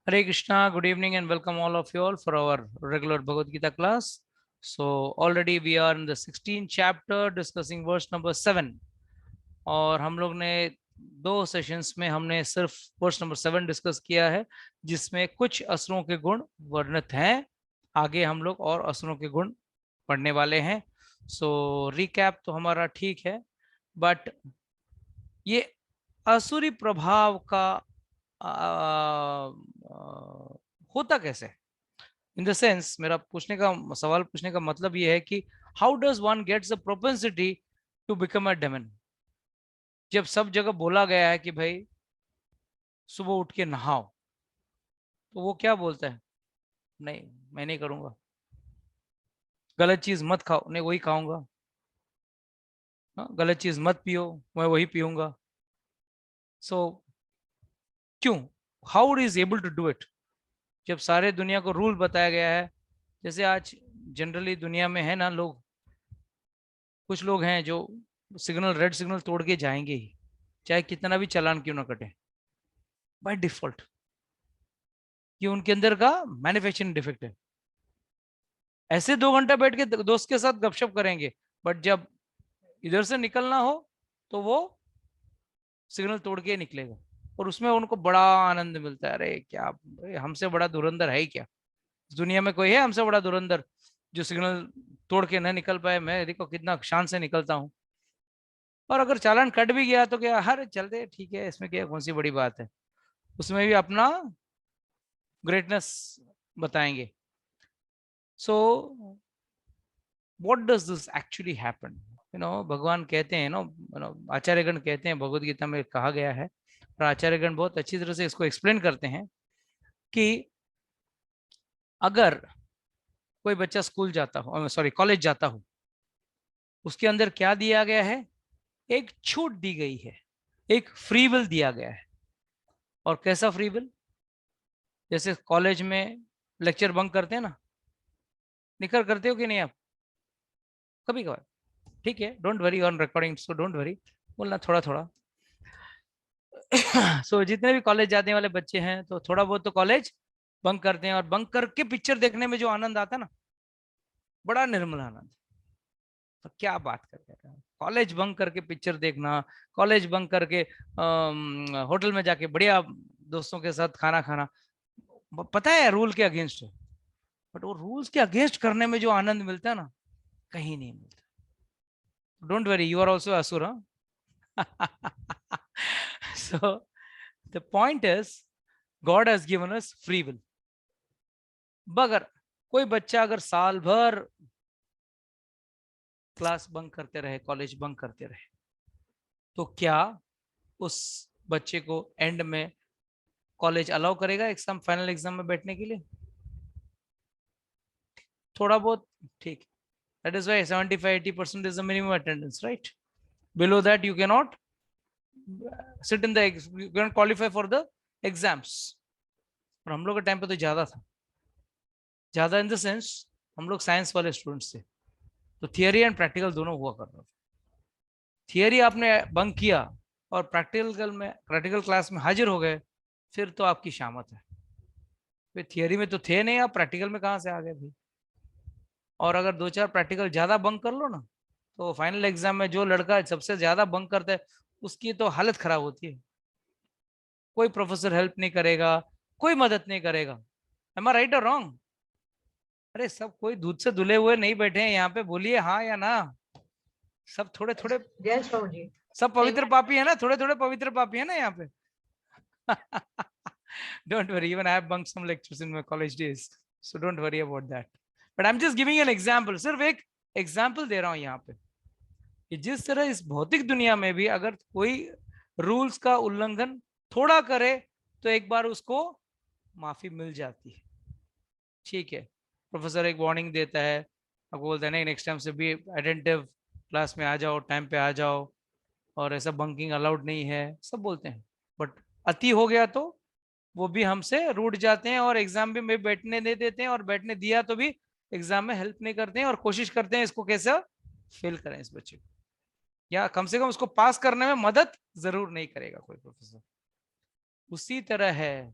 Hare Krishna, good evening and welcome all of you all for our regular Bhagavad Gita class. So already we are in the 16th chapter discussing verse number 7 और हम लोग ने दो sessions में हमने सिर्फ verse number 7 discuss किया है जिसमें कुछ असुरों के गुण वर्णित हैं। आगे हम लोग और असुरों के गुण पढ़ने वाले हैं। सो रिकैप तो हमारा ठीक है, बट ये असुरी प्रभाव का होता कैसे, इन द सेंस मेरा पूछने का सवाल पूछने का मतलब ये है कि how does one gets the propensity to become a demon. जब सब जगह बोला गया है कि भाई सुबह उठ के नहाओ, तो वो क्या बोलता है? नहीं, मैं नहीं करूंगा। गलत चीज मत खाओ, नहीं वही खाऊंगा। हाँ, गलत चीज मत पियो, मैं वही पीऊंगा। सो क्यों? How is able to do it जब सारे दुनिया को रूल बताया गया है? जैसे आज जनरली दुनिया में है ना, लोग कुछ लोग हैं जो सिग्नल, रेड सिग्नल तोड़ के जाएंगे ही, चाहे कितना भी चालान क्यों ना कटे, बाय डिफॉल्ट। ये उनके अंदर का मैन्युफैक्चरिंग डिफेक्ट है। ऐसे 2 घंटा बैठ के दोस्त के साथ गपशप करेंगे, बट जब इधर से निकलना हो तो वो सिग्नल तोड़ के निकलेगा, और उसमें उनको बड़ा आनंद मिलता है। अरे क्या, हमसे बड़ा धुरंधर है ही क्या? इस दुनिया में कोई है हमसे बड़ा धुरंधर जो सिग्नल तोड़ के न निकल पाए? मैं देखो कितना शान से निकलता हूँ। और अगर चालान कट भी गया तो क्या, हर चलते ठीक है, इसमें क्या कौन सी बड़ी बात है? उसमें भी अपना ग्रेटनेस बताएंगे। So what does this actually happen? भगवान कहते हैं आचार्यगण कहते हैं, भगवत गीता में कहा गया है, और आचार्यगण बहुत अच्छी तरह से इसको एक्सप्लेन करते हैं कि अगर कोई बच्चा स्कूल जाता हो, सॉरी कॉलेज जाता हो, उसके अंदर क्या दिया गया है? एक छूट दी गई है, एक फ्री विल दिया गया है। और कैसा फ्री विल? जैसे कॉलेज में लेक्चर बंक करते हैं ना, निकर करते हो कि नहीं आप? कभी कभार, ठीक है, don't worry on recording, so don't worry, बोलना थोड़ा थोड़ा। सो जितने भी कॉलेज जाने वाले बच्चे हैं तो थोड़ा बहुत तो कॉलेज बंक करते हैं, और बंक करके पिक्चर देखने में जो आनंद आता है ना, बड़ा निर्मल आनंद। तो क्या बात कर रहे हैं, कॉलेज बंक करके पिक्चर देखना, कॉलेज बंक करके होटल में जाके बढ़िया दोस्तों के साथ खाना खाना, पता है रूल के अगेंस्ट है, बट वो रूल्स के अगेंस्ट करने में जो आनंद मिलता है ना, कहीं नहीं मिलता। Don't worry, you are also asur. So the point is, God has given us free will. मगर कोई बच्चा अगर साल भर क्लास बंक करते रहे, कॉलेज बंक करते रहे, तो क्या उस बच्चे को एंड में कॉलेज अलाउ करेगा एग्जाम, फाइनल एग्जाम में बैठने के लिए? थोड़ा बहुत ठीक। That is why 75-80% is the minimum attendance, right? Below that you can not sit in the, you can qualify for the exams. और हम लोग के टाइम पे तो ज्यादा था, ज्यादा इन द सेंस हम लोग साइंस वाले स्टूडेंट्स थे, तो थियरी एंड प्रैक्टिकल दोनों हुआ करता था। थियरी आपने बंक किया और प्रैक्टिकल क्लास में हाजिर हो गए, फिर तो आपकी शामत है। फिर थियरी में तो थे नहीं, आप प्रैक्टिकल में कहाँ से आ गए भाई? और अगर 2-4 प्रैक्टिकल ज्यादा बंक कर लो ना, तो फाइनल एग्जाम में जो लड़का सबसे ज्यादा बंक करता है उसकी तो हालत खराब होती है। कोई प्रोफेसर हेल्प नहीं करेगा, कोई मदद नहीं करेगा। एम आई राइट और रॉन्ग? अरे सब कोई दूध से धुले हुए नहीं बैठे हैं यहाँ पे, बोलिए हाँ या ना। सब थोड़े थोड़े, यस प्रभु जी। सब पवित्र पापी है ना, थोड़े थोड़े पवित्र पापी है ना यहाँ पे। Don't worry, even I have bunked some lectures in my college days, so don't worry about that. But I'm just giving an example, सिर्फ एक एग्जाम्पल दे रहा हूँ यहाँ पे कि जिस तरह इस भौतिक दुनिया में भी अगर कोई रूल्स का उल्लंघन थोड़ा करे तो एक बार उसको माफी मिल जाती है। ठीक है, प्रोफेसर एक वार्निंग देता है, आपको बोलता है नहीं नेक्स्ट टाइम से भी अटेंटिव, क्लास में आ जाओ, टाइम पे आ जाओ, और ऐसा बंकिंग अलाउड नहीं है, सब बोलते हैं। बट अति हो गया तो वो भी हमसे रूठ जाते हैं और एग्जाम भी में बैठने नहीं देते हैं, और बैठने दिया तो भी एग्जाम में हेल्प नहीं करते हैं, और कोशिश करते हैं इसको कैसे फेल करें इस बच्चे को, या कम से कम उसको पास करने में मदद जरूर नहीं करेगा कोई प्रोफेसर। उसी तरह है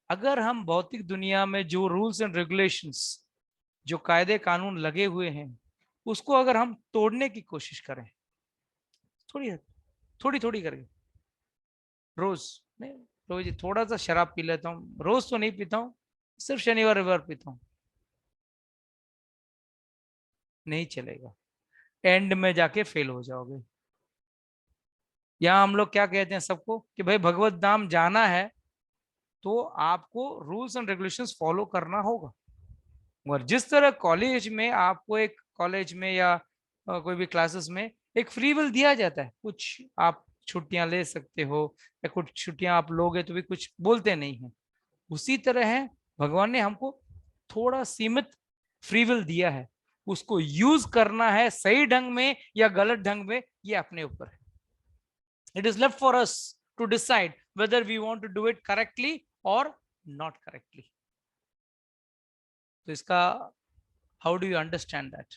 अगर हम भौतिक दुनिया में जो रूल्स एंड रेगुलेशंस, जो कायदे कानून लगे हुए हैं, उसको अगर हम तोड़ने की कोशिश करें, थोड़ी थोड़ी थोड़ी करके, रोज नहीं, रोज थोड़ा सा शराब पी लेता हूँ, रोज तो नहीं पीता हूँ, सिर्फ शनिवार रविवार पीता हूँ, नहीं चलेगा, एंड में जाके फेल हो जाओगे। यहाँ हम लोग क्या कहते हैं सबको कि भाई भगवत धाम जाना है तो आपको रूल्स एंड रेगुलेशंस फॉलो करना होगा। और जिस तरह कॉलेज में आपको एक कॉलेज में या कोई भी क्लासेस में एक फ्री विल दिया जाता है, कुछ आप छुट्टियां ले सकते हो या कुछ छुट्टियां आप लोगे तो भी कुछ बोलते नहीं है, उसी तरह है भगवान ने हमको थोड़ा सीमित फ्री विल दिया है, उसको यूज करना है सही ढंग में या गलत ढंग में, ये अपने ऊपर है। It is left for us to decide whether we want to do it correctly और नॉट करेक्टली। तो इसका how do you understand that?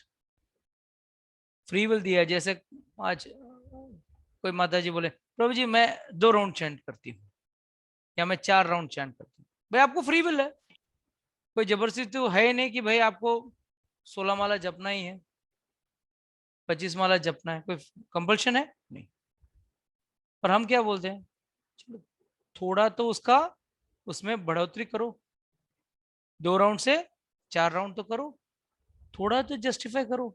Free will दिया, जैसे आज कोई माता जी बोले प्रभु जी मैं 2 राउंड चैंट करती हूँ या मैं 4 राउंड चैंट करती हूँ, भाई आपको फ्री विल है, कोई जबरदस्ती तो है ही नहीं कि भाई आपको 16 माला जपना ही है, 25 माला जपना है, कोई कंपल्शन है नहीं। पर हम क्या बोलते हैं, चलो थोड़ा तो उसका उसमें बढ़ोतरी करो, 2 राउंड से 4 राउंड तो करो, थोड़ा तो जस्टिफाई करो,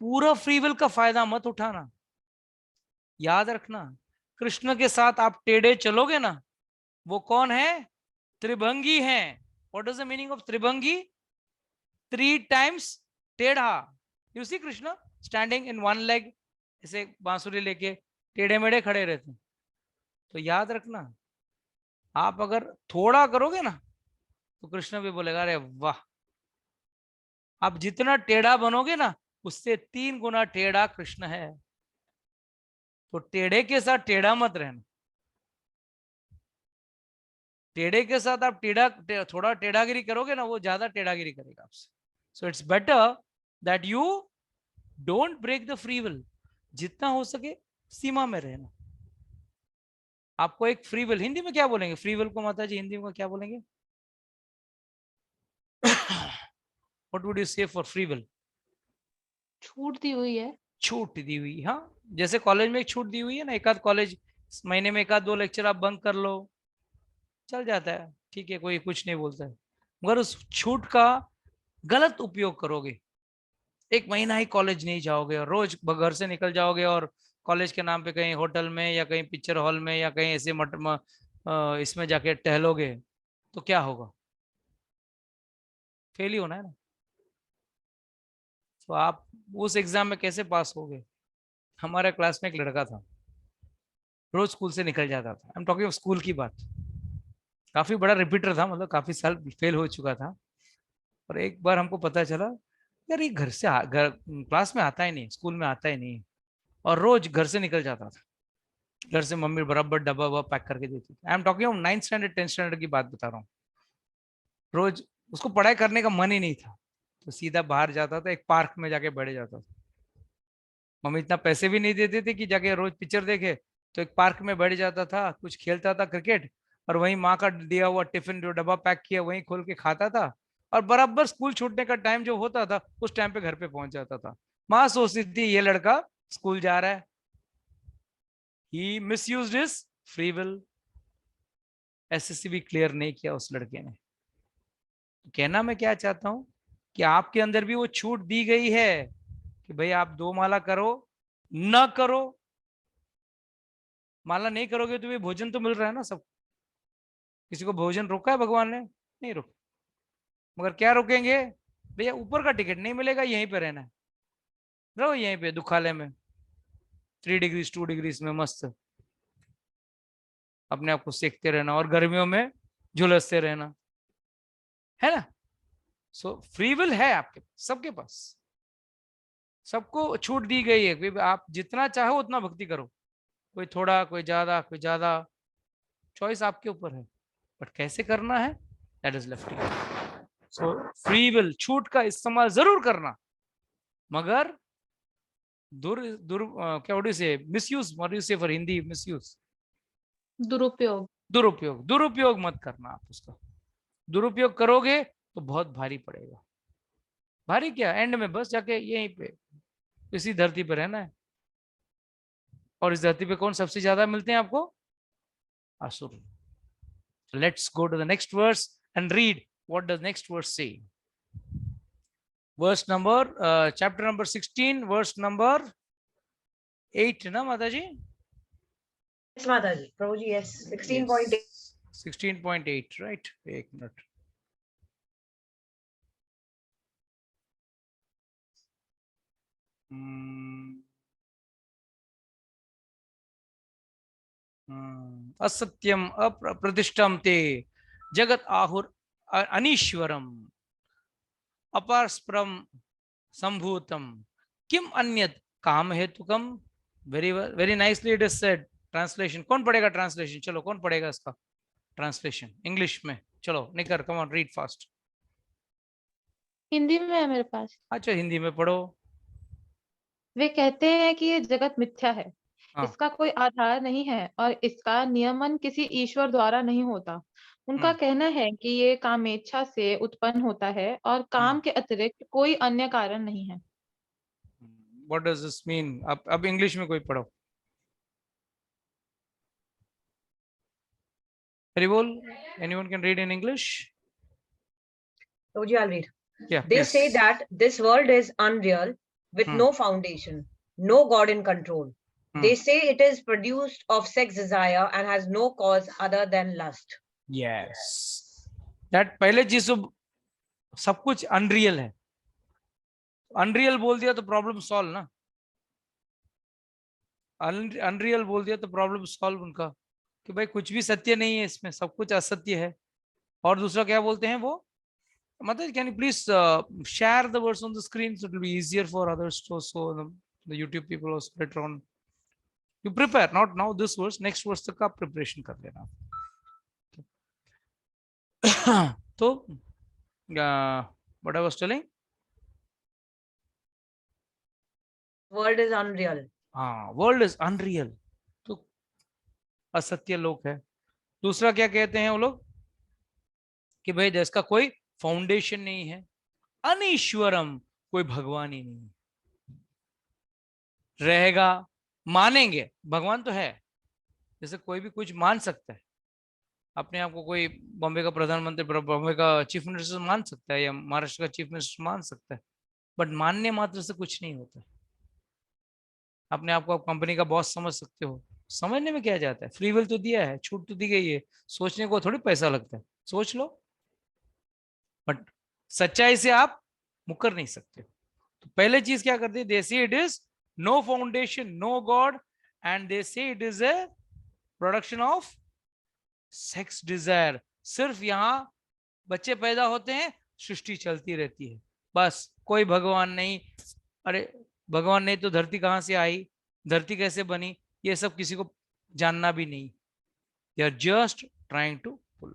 पूरा फ्री विल का फायदा मत उठाना। याद रखना, कृष्ण के साथ आप टेढ़े चलोगे ना, वो कौन है? त्रिभंगी है। What is the meaning of tribhangi? 3 times टेढ़ा। You see Krishna standing in one leg, ऐसे बांसुरी लेके टेढ़े मेढ़े खड़े रहते हैं। तो याद रखना, आप अगर थोड़ा करोगे ना तो कृष्ण भी बोलेगा अरे वाह। आप जितना टेढ़ा बनोगे ना उससे 3 गुना टेढ़ा कृष्ण है। तो टेढ़े के साथ टेढ़ा मत रहना, टेढ़े के साथ आप थोड़ा टेढ़ागिरी करोगे ना वो ज्यादा टेढ़ागिरी करेगा आपसे। So it's better that you don't break the free will, जितना हो सके सीमा में रहना। आपको एक फ्री विल, हिंदी में क्या बोलेंगे फ्री विल को माता जी, हिंदी में क्या बोलेंगे? व्हाट वुड यू से फॉर फ्री विल? छूट दी हुई है। छूट दी हुई, हाँ। जैसे कॉलेज में एक छूट दी हुई है ना, एक आध कॉलेज महीने में 1 आध 2 लेक्चर आप बंक कर लो, चल जाता है, ठीक है, कोई कुछ नहीं बोलता है। मगर उस छूट का गलत उपयोग करोगे, 1 महीना ही कॉलेज नहीं जाओगे और रोज घर से निकल जाओगे और कॉलेज के नाम पे कहीं होटल में या कहीं पिक्चर हॉल में या कहीं ऐसे इसमें जाके टहलोगे, तो क्या होगा? फेल ही होना है ना। तो आप उस एग्जाम में कैसे पास होगे? हमारे क्लास में एक लड़का था, रोज स्कूल से निकल जाता था, I am talking of school की बात, काफी बड़ा रिपीटर था, मतलब काफी साल फेल हो चुका था। और एक बार हमको पता चला यार ये घर क्लास में आता ही नहीं, स्कूल में आता ही नहीं, और रोज घर से निकल जाता था। घर से मम्मी बराबर डब्बा वब्बा पैक करके देती थी। I am talking of 9th standard 10th standard की बात बता रहा हूँ। रोज उसको पढ़ाई करने का मन ही नहीं था, तो सीधा बाहर जाता था, एक पार्क में जाके बैठ जाता था। मम्मी इतना पैसे भी नहीं देते थे कि जाके रोज पिक्चर देखे, तो एक पार्क में बैठ जाता था, कुछ खेलता था क्रिकेट, और वहीं माँ का दिया हुआ टिफिन जो डब्बा पैक किया वहीं खोल के खाता था। और बराबर स्कूल छूटने का टाइम जो होता था उस टाइम पे घर पे पहुंच जाता था। माँ सोचती थी ये लड़का स्कूल जा रहा है, he misused his free will. SSC भी क्लियर नहीं किया उस लड़के ने। तो कहना मैं क्या चाहता हूं कि आपके अंदर भी वो छूट दी गई है कि भाई आप 2 माला करो, न करो। माला नहीं करोगे तो भी भोजन तो मिल रहा है ना सब, किसी को भोजन रोका है भगवान ने? नहीं रोका। मगर क्या रोकेंगे? भैया ऊपर का टिकट नहीं मिलेगा, यहीं पे रहना है, रहो यहीं पे दुखालय में, 3 डिग्री 2 डिग्री में मस्त अपने आप को सेकते रहना और गर्मियों में झुलसते रहना, है ना। सो फ्री विल है आपके सबके पास, सबको छूट दी गई है कि आप जितना चाहो उतना भक्ति करो, कोई थोड़ा कोई ज्यादा कोई ज्यादा, चॉइस आपके ऊपर है, बट कैसे करना है that is left you. So free will, छूट का इस्तेमाल जरूर करना, मगर दुर दुर क्या व्हाट डू यू से, मिसयूज, व्हाट डू यू से फॉर हिंदी मिसयूज? दुरुपयोग। दुरुपयोग, दुरुपयोग मत करना आप उसका। दुरुपयोग करोगे तो बहुत भारी पड़ेगा। भारी क्या, एंड में बस जाके यहीं पे इसी धरती पे रहना है। और इस धरती पे कौन सबसे ज्यादा मिलते हैं आपको? असुर। Let's go to the next verse and read what does next verse say. Verse number, chapter number 16, verse number 8 ना माता जी? Yes, Mataji. Prabhuji, yes. 16.8. 16.8, right? एक मिनट। असत्यम अप्रतिष्ठम ते जगत आहुर अनीश्वरम अपारस्परम संभूतम किम अन्यत काम हेतुकम। Very very nicely it is said. Translation कौन पढ़ेगा? ट्रांसलेशन चलो, कौन पढ़ेगा इसका ट्रांसलेशन इंग्लिश में? चलो निकर, come on, read fast. Hindi में है मेरे पास। अच्छा, हिंदी में पढ़ो। वे कहते हैं कि ये जगत मिथ्या है, हाँ। इसका कोई आधार नहीं है और इसका नियमन किसी ईश्वर द्वारा नहीं होता। उनका कहना है कि ये कामेच्छा से उत्पन्न होता है और काम के अतिरिक्त कोई अन्य कारण नहीं है। What does this mean? अब इंग्लिश में कोई पढ़ो। हरी बोल। Anyone can read in English? Prabhuji, I'll read. Yeah, They please. say that this world is unreal with no foundation, no God in control. They say it is produced of sex desire and has no cause other than lust. Yes. That पहले चीज तो सब कुछ unreal है। Unreal बोल दिया तो problem solve ना। अनरियल बोल दिया तो प्रॉब्लम सॉल्व उनका, कि भाई कुछ भी सत्य नहीं है इसमें, सब कुछ असत्य है। और दूसरा क्या बोलते हैं वो? मतलब can you please share the words on the screen so it will be easier for others to, so the YouTube people also later on. You prepare not now this verse, next verse तक का preparation कर लेना। तो what I was telling, World is unreal. हाँ, world is unreal, तो असत्य लोक है। दूसरा क्या कहते हैं वो लोग? कि भाई इसका कोई फाउंडेशन नहीं है। अनीश्वरम, कोई भगवान ही नहीं रहेगा। मानेंगे भगवान तो है, जैसे कोई भी कुछ मान सकता है। अपने आप को कोई बॉम्बे का प्रधानमंत्री, बॉम्बे का चीफ मिनिस्टर मान सकता है, या महाराष्ट्र का चीफ मिनिस्टर मान सकता है, बट मानने मात्र से कुछ नहीं होता। अपने आप को आप कंपनी का बॉस समझ सकते हो, समझने में क्या जाता है? फ्री विल तो दिया है, छूट तो दी गई है, सोचने को थोड़ी पैसा लगता है, सोच लो। बट सच्चाई से आप मुकर नहीं सकते। तो पहले चीज क्या करती है? They say it is no foundation, no God, and they say it is a production of sex desire. सिर्फ यहां बच्चे पैदा होते हैं, सृष्टि चलती रहती है, बस कोई भगवान नहीं। अरे भगवान नहीं तो धरती कहां से आई, धरती कैसे बनी, ये सब किसी को जानना भी नहीं। They are just trying to pull.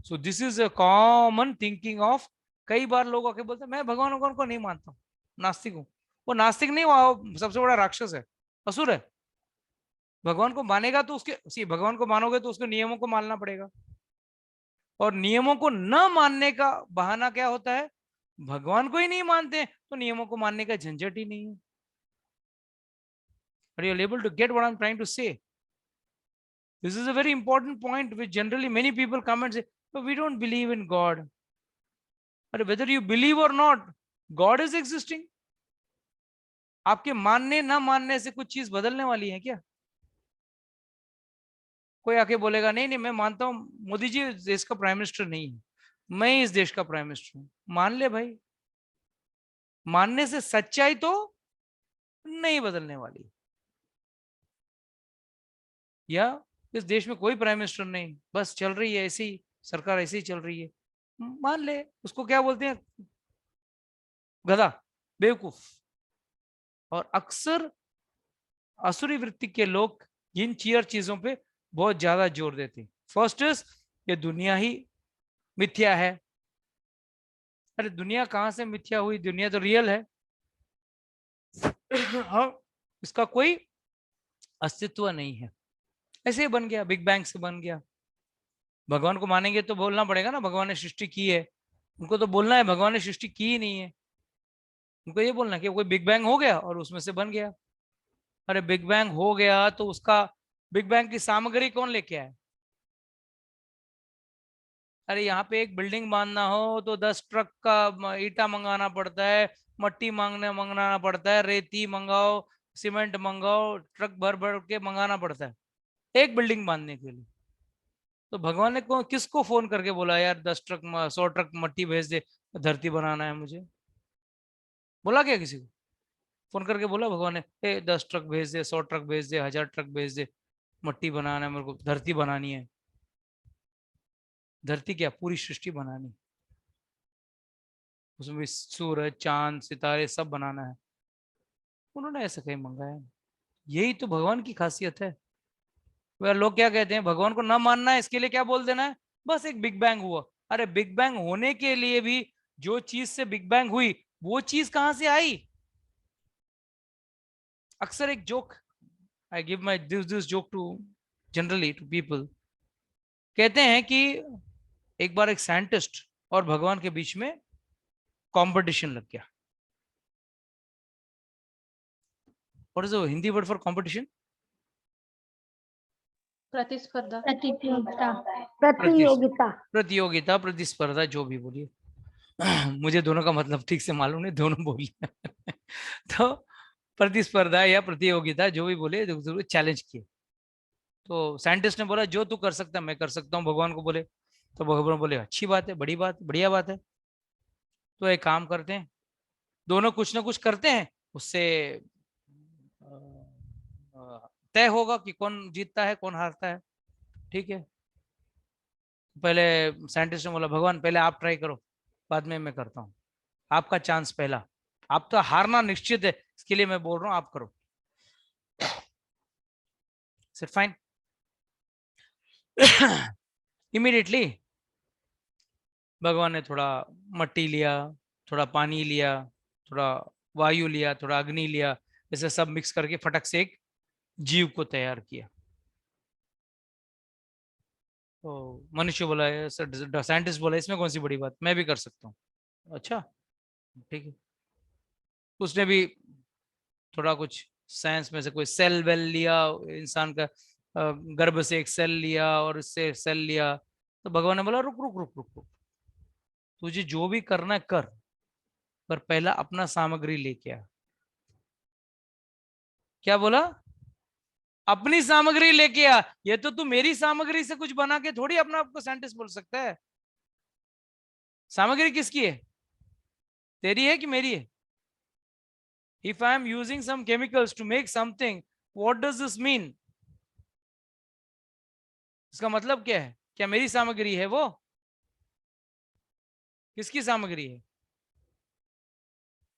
So this is a common thinking of, कई बार लोग आके बोलते हैं मैं भगवान भगवान को नहीं मानता हूँ, नास्तिक हूँ। वो नास्तिक नहीं, वो सबसे बड़ा राक्षस है, असुर है। भगवान को मानेगा तो उसके भगवान को मानोगे तो उसके नियमों को मानना पड़ेगा। और नियमों को न मानने का बहाना क्या होता है? भगवान को ही नहीं मानते तो नियमों को मानने का झंझट ही नहीं है। Are you able to get what I'm trying to say? This is a very important point which generally many people come and say, but we don't believe in God. But whether you believe or not, God is existing. आपके मानने ना मानने से कुछ चीज बदलने वाली है क्या? कोई आके बोलेगा नहीं नहीं मैं मानता हूं मोदी जी इस देश का प्राइम मिनिस्टर नहीं है, मैं इस देश का प्राइम मिनिस्टर हूं, मान ले भाई। मानने से सच्चाई तो नहीं बदलने वाली। या इस देश में कोई प्राइम मिनिस्टर नहीं, बस चल रही है ऐसी, सरकार ऐसे ही चल रही है, मान ले। उसको क्या बोलते हैं? गधा, बेवकूफ। और अक्सर असुरी वृत्ति के लोग इन चार चीजों पे बहुत ज्यादा जोर देते हैं। फर्स्ट इज, ये दुनिया ही मिथ्या है। अरे दुनिया कहां से मिथ्या हुई? दुनिया तो रियल है। हाँ, इसका कोई अस्तित्व नहीं है, ऐसे ही बन गया, बिग बैंग से बन गया। भगवान को मानेंगे तो बोलना पड़ेगा ना भगवान ने सृष्टि की है। उनको तो बोलना है भगवान ने सृष्टि की ही नहीं है। उनको ये बोलना कि कोई बिग बैंग हो गया और उसमें से बन गया। अरे बिग बैंग हो गया तो उसका बिग बैंग की सामग्री कौन लेके आया? अरे यहाँ पे एक बिल्डिंग बांधना हो तो 10 ट्रक का ईटा मंगाना पड़ता है, मट्टी मंगाना पड़ता है, रेती मंगाओ, सीमेंट मंगाओ, ट्रक भर भर के मंगाना पड़ता है एक बिल्डिंग बांधने के लिए। तो भगवान ने किसको फोन करके बोला यार 10 ट्रक 100 ट्रक मट्टी भेज दे, धरती बनाना है मुझे? बोला क्या किसी को? फोन करके बोला भगवान ने, 10 ट्रक भेज दे, 100 ट्रक भेज दे, 1000 ट्रक भेज दे, मट्टी बनाना है मेरे को, धरती बनानी है। धरती क्या, पूरी सृष्टि बनानी, उसमें भी सूरज चांद सितारे सब बनाना है। उन्होंने ऐसा कहीं मंगाया? यही तो भगवान की खासियत है। वह लोग क्या कहते हैं, भगवान को ना मानना है इसके लिए क्या बोल देना है, बस एक बिग बैंग हुआ। अरे बिग बैंग होने के लिए भी जो चीज से बिग बैंग हुई वो चीज कहां से आई? अक्सर एक joke, I give my this joke to generally to people. कहते हैं कि एक बार एक साइंटिस्ट और भगवान के बीच में कंपटीशन लग गया। What is the Hindi word for competition? प्रतिस्पर्धा। प्रतियोगिता। प्रतियोगिता। प्रतियोगिता, प्रतिस्पर्धा, जो भी बोलिए। मुझे दोनों का मतलब ठीक से मालूम नहीं, दोनों बोलिए। तो प्रतिस्पर्धा या प्रतियोगिता जो भी बोले, चैलेंज किए। तो साइंटिस्ट ने बोला जो तू कर सकता है मैं कर सकता हूँ, भगवान को बोले। तो भगवान बोले अच्छी बात है, बड़ी बात, बढ़िया बात है। तो एक काम करते हैं, दोनों कुछ ना कुछ करते हैं, उससे तय होगा कि कौन जीतता है कौन हारता है। ठीक है। पहले साइंटिस्ट ने बोला भगवान पहले आप ट्राई करो, बाद में मैं करता हूँ, आपका चांस पहला, आप तो हारना निश्चित है, इसके लिए मैं बोल रहा हूँ आप करो। Sir fine. इमीडिएटली भगवान ने थोड़ा मट्टी लिया, थोड़ा पानी लिया, थोड़ा वायु लिया, थोड़ा अग्नि लिया, ऐसे सब मिक्स करके फटक से एक जीव को तैयार किया। तो मनुष्य बोला साइंटिस्ट बोला इसमें कौन सी बड़ी बात, मैं भी कर सकता हूँ। अच्छा ठीक है। उसने भी थोड़ा कुछ साइंस में से कोई सेल वेल लिया, इंसान का गर्भ से एक सेल लिया और इससे सेल लिया। तो भगवान ने बोला रुक रुक रुक रुक रुक, तुझे जो भी करना है कर, पर पहला अपना सामग्री लेके आ। क्या बोला? अपनी सामग्री लेके आ। ये तो तू मेरी सामग्री से कुछ बना के थोड़ी अपना आपको साइंटिस्ट बोल सकता है। सामग्री किसकी है, तेरी है कि मेरी है? If I am using some chemicals to make something, what does this mean? इसका मतलब क्या है? क्या मेरी सामग्री है वो? किसकी सामग्री है?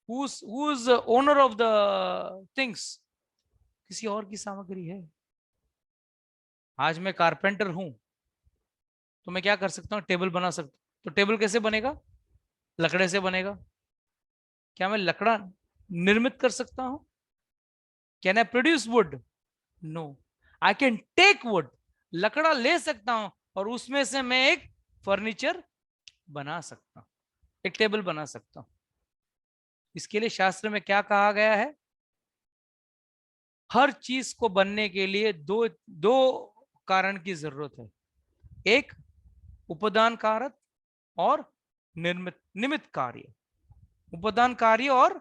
Who's the owner of the things? किसी और की सामग्री है। आज मैं कारपेंटर हूं तो मैं क्या कर सकता हूं, टेबल बना सकता हूं। तो टेबल कैसे बनेगा? लकड़े से बनेगा। क्या मैं लकड़ा निर्मित कर सकता हूं? Can I produce wood? No, I can take wood, लकड़ा ले सकता हूं और उसमें से मैं एक फर्नीचर बना सकता हूं, एक टेबल बना सकता हूं। इसके लिए शास्त्र में क्या कहा गया है? हर चीज को बनने के लिए दो दो कारण की जरूरत है, एक उपादान कारक और निर्मित निमित्त कार्य। उपादान कार्य और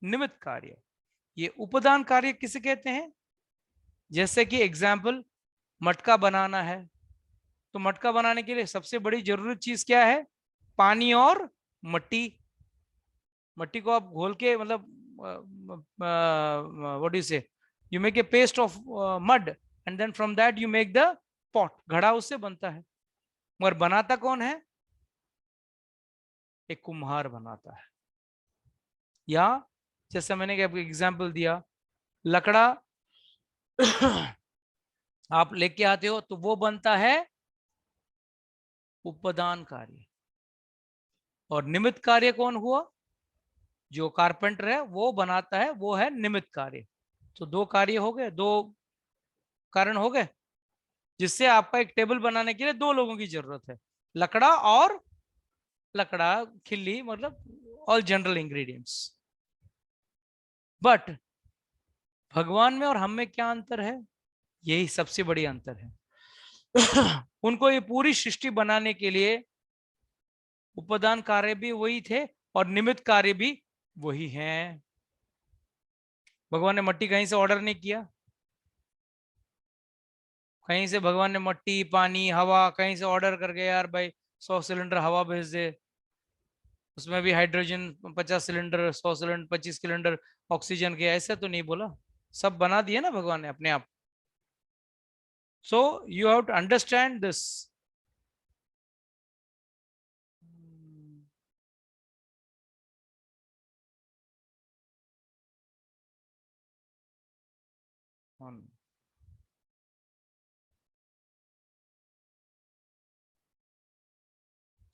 निमित्त कार्य। ये उपादान कार्य किसे कहते हैं? जैसे कि एग्जाम्पल, मटका बनाना है तो मटका बनाने के लिए सबसे बड़ी जरूरत चीज क्या है? पानी और मट्टी। मट्टी को आप घोल के मतलब what do you say, you make a paste of mud and then from that you make the pot, घड़ा उससे बनता है। मगर बनाता कौन है? एक कुम्हार बनाता है। या जैसे मैंने एग्जाम्पल दिया, लकड़ा आप लेके आते हो तो वो बनता है उपादान कार्य, और निमित्त कार्य कौन हुआ? जो कारपेंटर है वो बनाता है, वो है निमित्त कार्य। तो दो कार्य हो गए, दो कारण हो गए। जिससे आपका एक टेबल बनाने के लिए 2 लोगों की जरूरत है, लकड़ा और लकड़ा, खिल्ली, मतलब ऑल जनरल इंग्रेडिएंट्स। बट भगवान में और हम में क्या अंतर है? यही सबसे बड़ी अंतर है। उनको ये पूरी सृष्टि बनाने के लिए उपादान कार्य भी वही थे और निमित्त कार्य भी वही हैं। भगवान ने मट्टी कहीं से ऑर्डर नहीं किया, कहीं से भगवान ने मट्टी, पानी, हवा कहीं से ऑर्डर करके यार भाई 100 सिलेंडर हवा भेज दे, उसमें भी hydrogen 50 cylinder, 100 cylinder 25 cylinder oxygen के, ऐसे तो नहीं बोला, सब बना दिया ना भगवान ने अपने आप। So you have to understand this.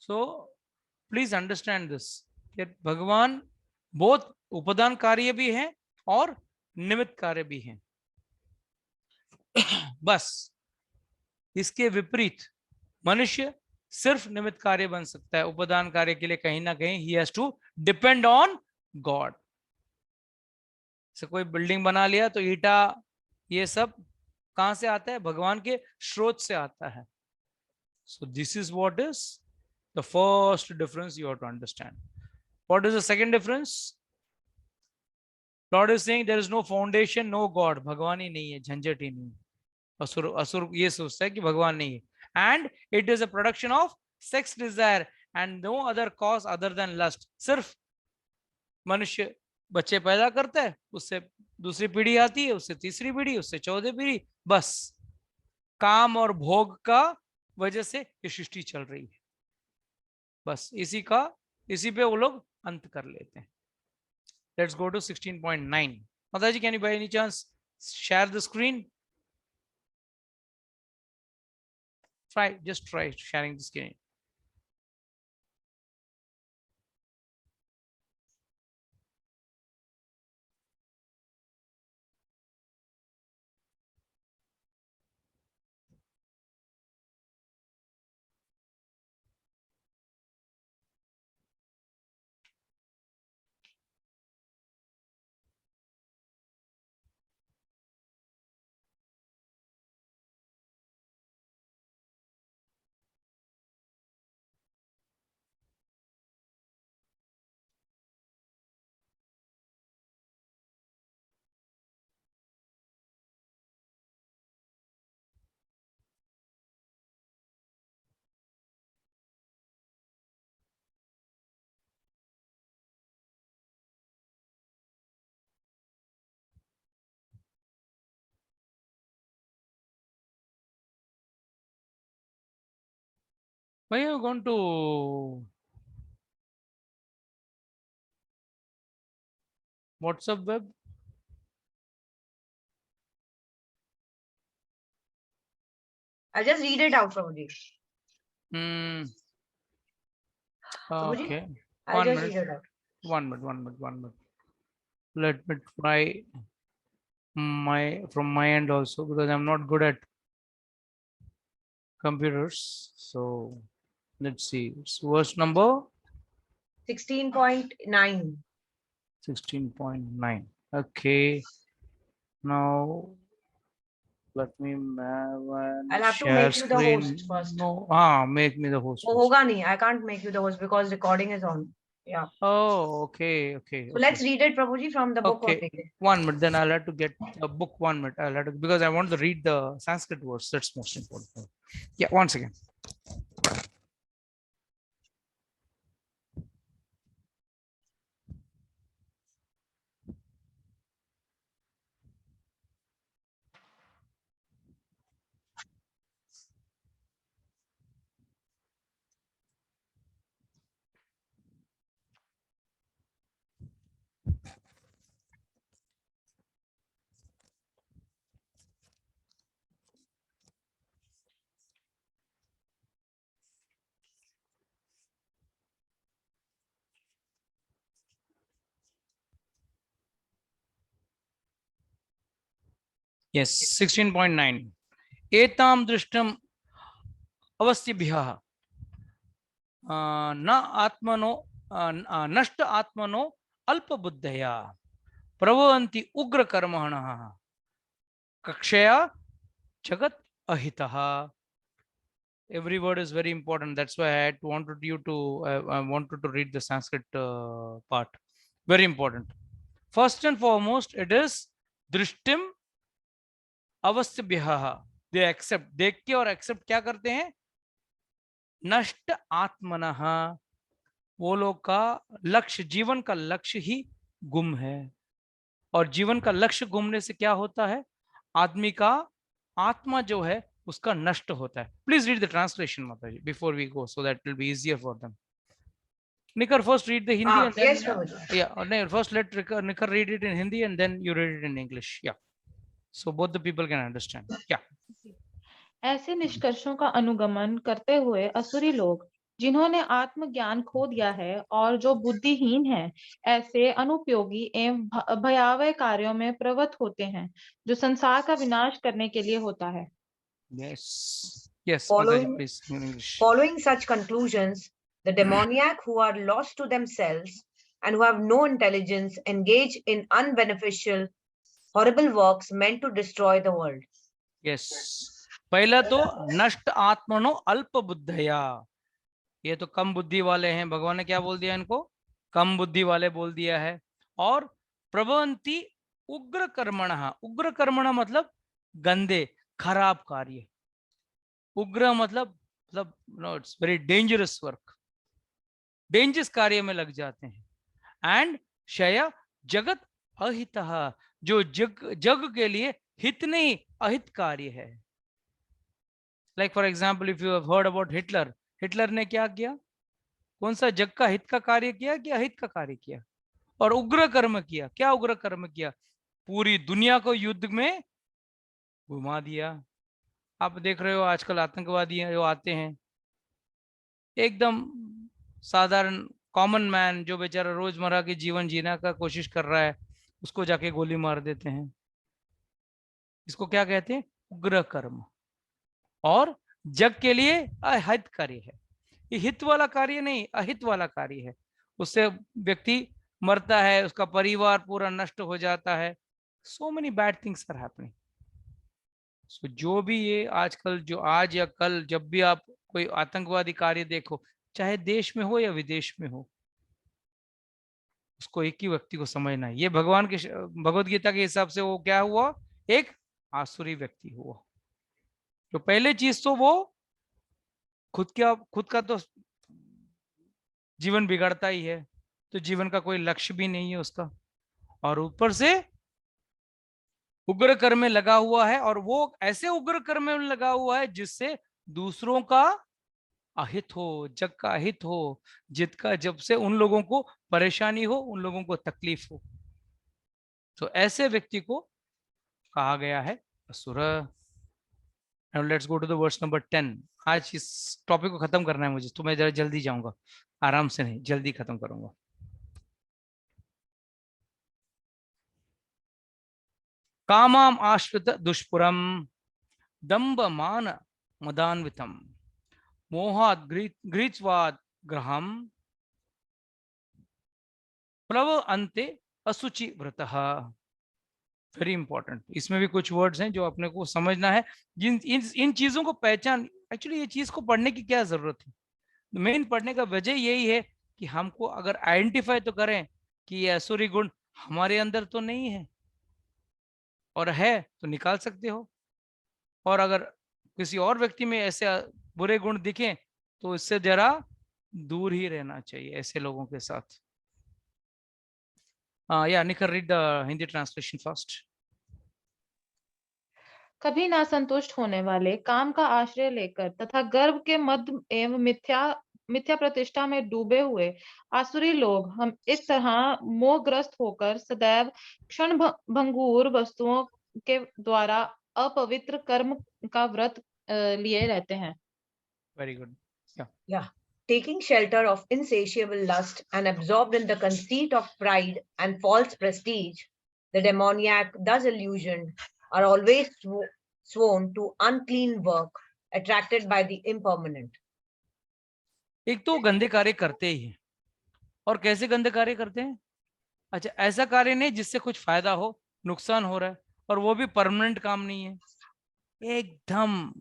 So please understand this, भगवान बहुत उपादान कार्य भी हैं और निमित्त कार्य भी हैं। बस इसके विपरीत मनुष्य सिर्फ निमित्त कार्य बन सकता है, उपादान कार्य के लिए कहीं ना कहीं ही has to depend on God. से कोई बिल्डिंग बना लिया तो ईटा ये सब कहां से आता है? भगवान के स्रोत से आता है। So this is what is the first difference you have to understand. What is the second difference? Lord is saying there is no foundation, no God. भगवान ही नहीं है, झंझट ही नहीं। असुर असुर ये सोचता है कि भगवान नहीं है। And it is a production of sex desire and no other cause other than lust. सिर्फ मनुष्य बच्चे पैदा करता है, उससे दूसरी पीढ़ी आती है, उससे तीसरी पीढ़ी, उससे चौथी पीढ़ी, बस काम और भोग का वजह से ये सृष्टि चल रही है। बस इसी पे वो लोग अंत कर लेते हैं। Let's go to 16.9। माताजी, can you by any chance share the screen? Just try sharing the screen. Why are you going to WhatsApp web? I'll just read it out from you. Okay. I'll just read it out. 1 minute, 1 minute, 1 minute. Let me try from my end also, because I'm not good at computers. So let's see. It's verse number 16.9. 16.9. Okay. Now let me I'll have to share make you the screen. host first. No, make me the host. Oh, first. hoga nahi. I can't make you the host because recording is on. Yeah. Oh, okay, okay. So let's read it, Prabhuji, from the book. Okay, 1 minute. Then I'll have to get the book. 1 minute. I'll have to, because I want to read the Sanskrit words. That's most important. Yeah, once again. Yes, 16.9. एताम दृष्टम अवस्यभ्यः न आत्मनो नष्ट आत्मनो अल्पबुद्धया प्रभवन्ति उग्रकर्मणः कक्षया जगत अहितः. Every word is very important. That's why I wanted to read the Sanskrit part. Very important. First and foremost, it is drishtim avastabhyaha. They accept. देख के और accept क्या करते हैं? नष्ट आत्मनः. वो लोग का लक्ष्य, जीवन का लक्ष्य ही गुम है. और जीवन का लक्ष्य गुमने से क्या होता है? आदमी का आत्मा जो है उसका नष्ट होता है. प्लीज रीड द ट्रांसलेशन माताजी before we go, so that will be easier for them. Nikar, first read the Hindi and then yes, Prabhuji. yeah, or no, first let Nikar read it in Hindi and then you read it in English. Yeah, so both the people can understand. Yeah. ऐसे निष्कर्षों का अनुगमन करते हुए असुरी लोग, जिन्होंने आत्मज्ञान खो दिया है और जो बुद्धिहीन हैं, ऐसे अनुपयोगी एवं भयावह कार्यों में प्रवृत्त होते हैं, जो संसार का विनाश करने के लिए होता है. Yes. Yes. Following- Mataji, please in English. Following such conclusions, the demoniac who are lost to themselves and who have no intelligence engage in unbeneficial, horrible works meant to destroy the world. Yes. पहला तो नष्ट आत्मनो अल्प बुद्धया. ये तो कम बुद्धि वाले हैं. भगवान ने क्या बोल दिया इनको? कम बुद्धि वाले बोल दिया है. और प्रभवन्ति उग्र कर्मणः. उग्र कर्मणः मतलब गंदे खराब कार्य. उग्र मतलब no, it's very dangerous work. Dangerous कार्य में लग जाते हैं. एंड क्षय जगत अहितः. जो जग के लिए हित नहीं, अहित कार्य है. Like for example, if you have heard about Hitler. Hitler ने क्या किया? कौन सा जग का हित का कार्य किया कि अहित का कार्य किया? और उग्र कर्म किया. क्या उग्र कर्म किया? पूरी दुनिया को युद्ध में घुमा दिया. आप देख रहे हो आजकल आतंकवादी जो आते हैं, एकदम साधारण कॉमन मैन जो बेचारा रोजमर्रा की जीवन जीना का कोशिश कर रहा है, उसको जाके गोली मार देते हैं. इसको क्या कहते हैं? उग्र कर्म. और जग के लिए अहित कार्य है. ये हित वाला कार्य नहीं, अहित वाला कार्य है. उससे व्यक्ति मरता है, उसका परिवार पूरा नष्ट हो जाता है. So many bad things are happening. So जो भी ये आजकल, जो आज या कल जब भी आप कोई आतंकवादी कार्य देखो, चाहे देश में हो या विदेश में हो, उसको एक ही व्यक्ति को समझना है. ये भगवान के भगवत गीता के हिसाब से वो क्या हुआ? एक आसुरी व्यक्ति हुआ. तो पहले चीज तो वो खुद का तो जीवन बिगड़ता ही है, तो जीवन का कोई लक्ष्य भी नहीं है उसका. और ऊपर से उग्र कर्म में लगा हुआ है. और वो ऐसे उग्र कर्म में लगा हुआ है जिससे दूसरों का अहित हो, जग का अहित हो, जब से उन लोगों को परेशानी हो, उन लोगों को तकलीफ हो. तो ऐसे व्यक्ति को कहा गया है असुर. Now let's go to the verse number 10. आज इस टॉपिक को खत्म करना है मुझे, तो मैं जरा जल्दी जाऊंगा, आराम से नहीं, जल्दी खत्म करूंगा. कामाम आश्रित दुष्पुरम दंभ मान मदान्वितम मोहाद गृहीत्वाद ग्रहम प्लव अंते असुचि व्रतः. Very important. इसमें भी कुछ वर्ड्स हैं जो अपने को समझना है. इन चीजों को पहचान. एक्चुअली ये चीज को पढ़ने की क्या जरूरत है? मेन पढ़ने का वजह यही है कि हमको अगर आइडेंटिफाई तो करें कि ये असुरी गुण हमारे अंदर तो नहीं है, और है तो निकाल सकते हो. और अगर किसी और व्यक्ति में ऐसे बुरे गुण दिखें तो इससे जरा दूर ही रहना चाहिए ऐसे लोगों के साथ. Yeah, Nikhar, read the Hindi translation first. कभी ना संतुष्ट होने वाले, काम का आश्रय लेकर तथा गर्व के मद एवं मिथ्या प्रतिष्ठा में डूबे हुए आसुरी लोग हम इस तरह मोहग्रस्त होकर सदैव क्षण भंगुर वस्तुओं के द्वारा अपवित्र कर्म का व्रत लिए रहते हैं. Very good. Yeah. Taking shelter of insatiable lust and absorbed in the conceit of pride and false prestige, the demoniac, thus illusioned, are always sworn to unclean work, attracted by the impermanent. एक तो गंदे कार्य करते ही हैं, और कैसे गंदे कार्य करते हैं? अच्छा, ऐसा कार्य नहीं जिससे कुछ फायदा हो, नुकसान हो रहा है, और वो भी परमानेंट काम नहीं है, एकदम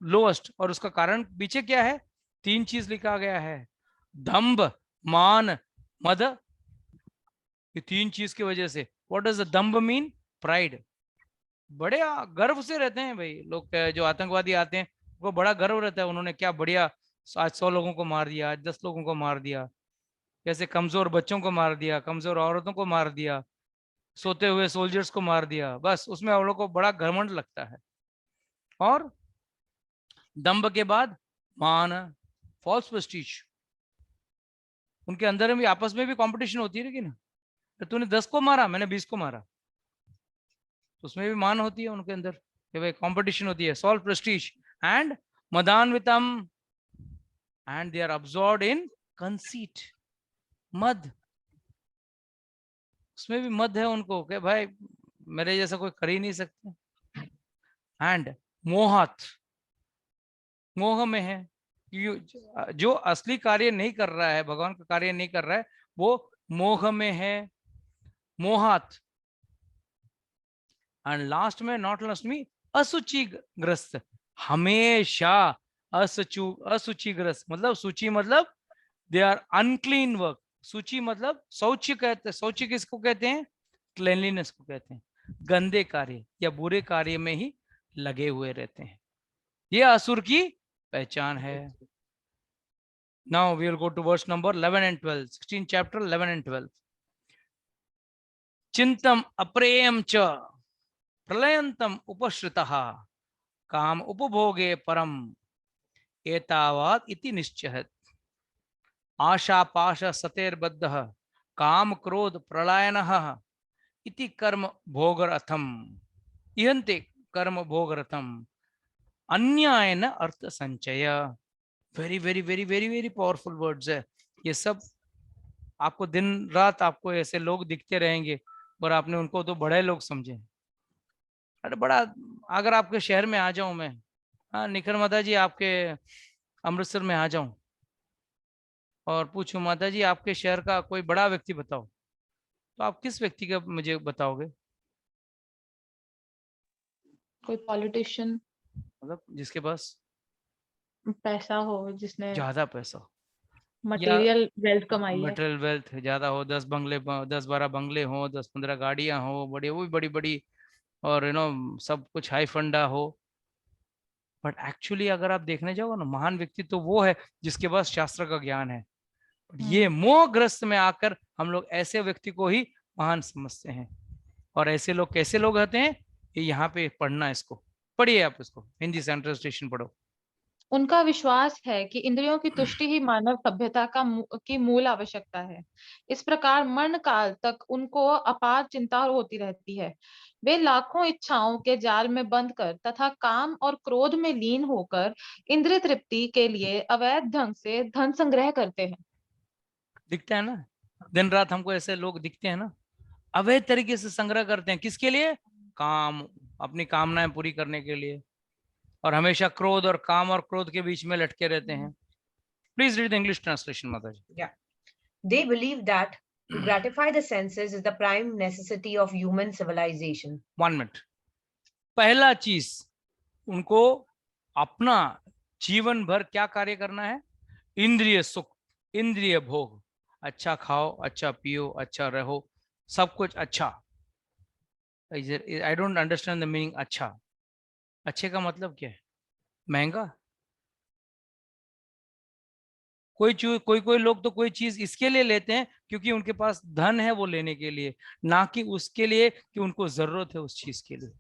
लोएस्ट। और उसका कारण पीछे क्या है? 3 चीज लिखा गया है, दंभ, मान, मद। ये 3 चीज की वजह से। व्हाट डज द दंभ मीन? प्राइड। बड़े गर्व से रहते हैं भाई लोग, जो आतंकवादी आते हैं वो बड़ा गर्व रहता है, उन्होंने क्या बढ़िया, आज 100 लोगों को मार दिया, आज 10 लोगों को मार दिया, कैसे कमजोर बच्चों को मार दिया, कमजोर औरतों को मार दिया, सोते हुए सोल्जर्स को मार दिया, बस उसमें हम लोग को बड़ा घमंड लगता है। और दंभ के बाद मान, फॉल्स प्रेस्टीज। उनके अंदर में आपस में भी कंपटीशन होती है, लेकिन तो तूने 10 को मारा, मैंने 20 को मारा, उसमें भी मान होती है उनके अंदर, कि भाई कंपटीशन होती है। सॉल्व प्रेस्टीज एंड मदान्वितम, and they are absorbed in conceit. मद, उसमें भी मद है उनको, कि भाई मेरे जैसा कोई कर ही नहीं सकते। एंड मोहत, मोह में है, जो असली कार्य नहीं कर रहा है, भगवान का कार्य नहीं कर रहा है, वो मोह में है, मोहात। एंड लास्ट में, नॉट लास्ट में, असुचि ग्रस्त, हमेशा असुचि ग्रस्त। मतलब सूची मतलब दे आर अनक्लीन वर्क। सूची मतलब शौच कहते हैं। शौच किसको कहते हैं? क्लेनलीनेस को कहते हैं। गंदे कार्य या बुरे कार्य में ही लगे हुए रहते हैं, ये असुर की पहचान है। Now we will go to verse number 11 and 12, 16 chapter 11 and 12. चिंतम अप्रेयम च प्रलयंतम उपश्रितः काम उपभोगे परम एतावत् इति निश्चयत्। आशा पाश सतेर्बद्धः काम क्रोध प्रलयनः इति कर्म भोगरथम इहन्ते कर्म भोगरथम अन्यायन अर्थ संचय। Very very very very very powerful words है ये सब। आपको दिन रात आपको ऐसे लोग दिखते रहेंगे और आपने उनको तो बड़े लोग समझे। अरे बड़ा, अगर आपके शहर में आ जाऊं मैं, हाँ निखर माता जी, आपके अमृतसर में आ जाऊं और पूछूं माता जी आपके शहर का कोई बड़ा व्यक्ति बताओ, तो आप किस व्यक्ति का मुझे बताओगे? कोई पॉलिटिशियन, मतलब जिसके पास पैसा हो, जिसने ज्यादा पैसा हो, मटेरियल वेल्थ कमाई है। मटेरियल वेल्थ ज्यादा हो, 10 बंगले, 10-12 बंगले हो, 10-15 गाड़ियां हो, बड़ी वो भी बड़ी बड़ी, और सब कुछ हाई फंडा हो। बट एक्चुअली अगर आप देखने जाओ ना, महान व्यक्ति तो वो है जिसके पास शास्त्र का ज्ञान है। ये मोहग्रस्त में आकर हम लोग ऐसे व्यक्ति को ही महान समझते हैं। और ऐसे लोग कैसे लोग होते हैं, ये यहाँ पे पढ़ना है, इसको पढ़िए आप, इसको हिंदी से ट्रांसलेशन पढ़ो। उनका विश्वास है कि इंद्रियों की तुष्टि ही मानव सभ्यता की मूल आवश्यकता है। इस प्रकार मरण काल तक उनको अपार चिंता होती रहती है। वे लाखों इच्छाओं के जाल में बंद कर तथा काम और क्रोध में लीन होकर इंद्रिय तृप्ति के लिए अवैध ढंग से धन संग्रह करते हैं। दिखता है ना, दिन रात हमको ऐसे लोग दिखते हैं ना, अवैध तरीके से संग्रह करते हैं। किसके लिए? काम, अपनी कामनाएं पूरी करने के लिए, और हमेशा क्रोध और काम और क्रोध के बीच में लटके रहते हैं। Please read the English translation माता जी। Yeah. They believe that to gratify the senses is the prime necessity of human civilization. 1 minute. पहला चीज, उनको अपना जीवन भर क्या कार्य करना है? इंद्रिय सुख, इंद्रिय भोग। अच्छा खाओ, अच्छा पियो, अच्छा रहो, सब कुछ अच्छा। I don't understand the meaning अच्छा। अच्छे का मतलब क्या है? महंगा? कोई लोग तो कोई चीज इसके लिए लेते हैं क्योंकि उनके पास धन है वो लेने के लिए, ना कि उसके लिए कि उनको जरूरत है उस चीज के लिए।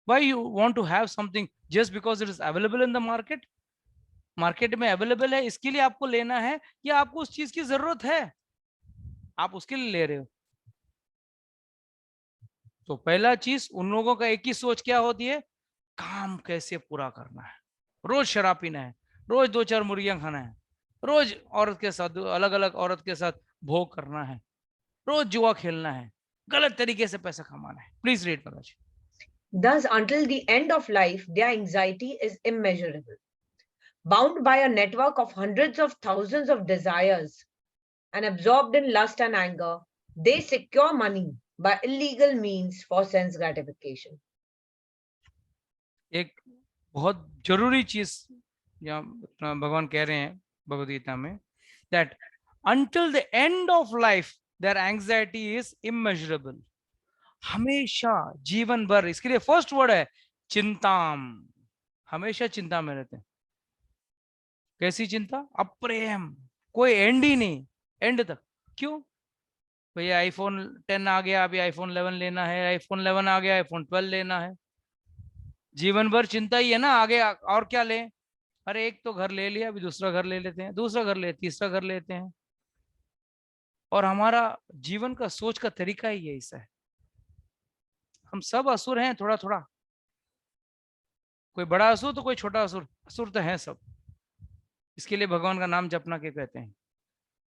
Why you want to have something just because it is available in the market? Market में अवेलेबल है इसके लिए आपको लेना है, या आपको उस चीज की जरूरत है, आप उसके लिए ले रहे हो? तो पहला चीज, उन लोगों का एक ही सोच क्या होती है? काम कैसे पूरा करना है। रोज शराब पीना है, रोज 2-4 मुर्गियां खाना है, रोज औरत के साथ, अलग अलग औरत के साथ भोग करना है, रोज जुआ खेलना है, गलत तरीके से पैसा कमाना है। Please read Maharaj. Thus, until the end of life, their anxiety is immeasurable. Bound by a network of hundreds of thousands of desires and absorbed in lust and anger, they secure money by illegal means for sense gratification. एक बहुत जरूरी चीज यहाँ भगवान कह रहे हैं भगवद गीता में, that until the end of life their anxiety is immeasurable. हमेशा जीवन भर, इसके लिए फर्स्ट वर्ड है चिंताम, हमेशा चिंता में रहते हैं। कैसी चिंता? अप्रेम, कोई एंड ही नहीं, एंड तक। क्यों? भैया आईफोन 10 आ गया, अभी आईफोन 11 लेना है, आईफोन 11 आ गया, आईफोन 12 लेना है। जीवन भर चिंता ही है ना, आगे और क्या लें? अरे एक तो घर ले लिया, अभी दूसरा घर ले लेते हैं, दूसरा घर ले, तीसरा घर लेते हैं। और हमारा जीवन का सोच का तरीका ही यही सा है। हम सब असुर हैं थोड़ा थोड़ा, कोई बड़ा असुर तो कोई छोटा असुर, असुर तो है सब। इसके लिए भगवान का नाम जपना के कहते हैं,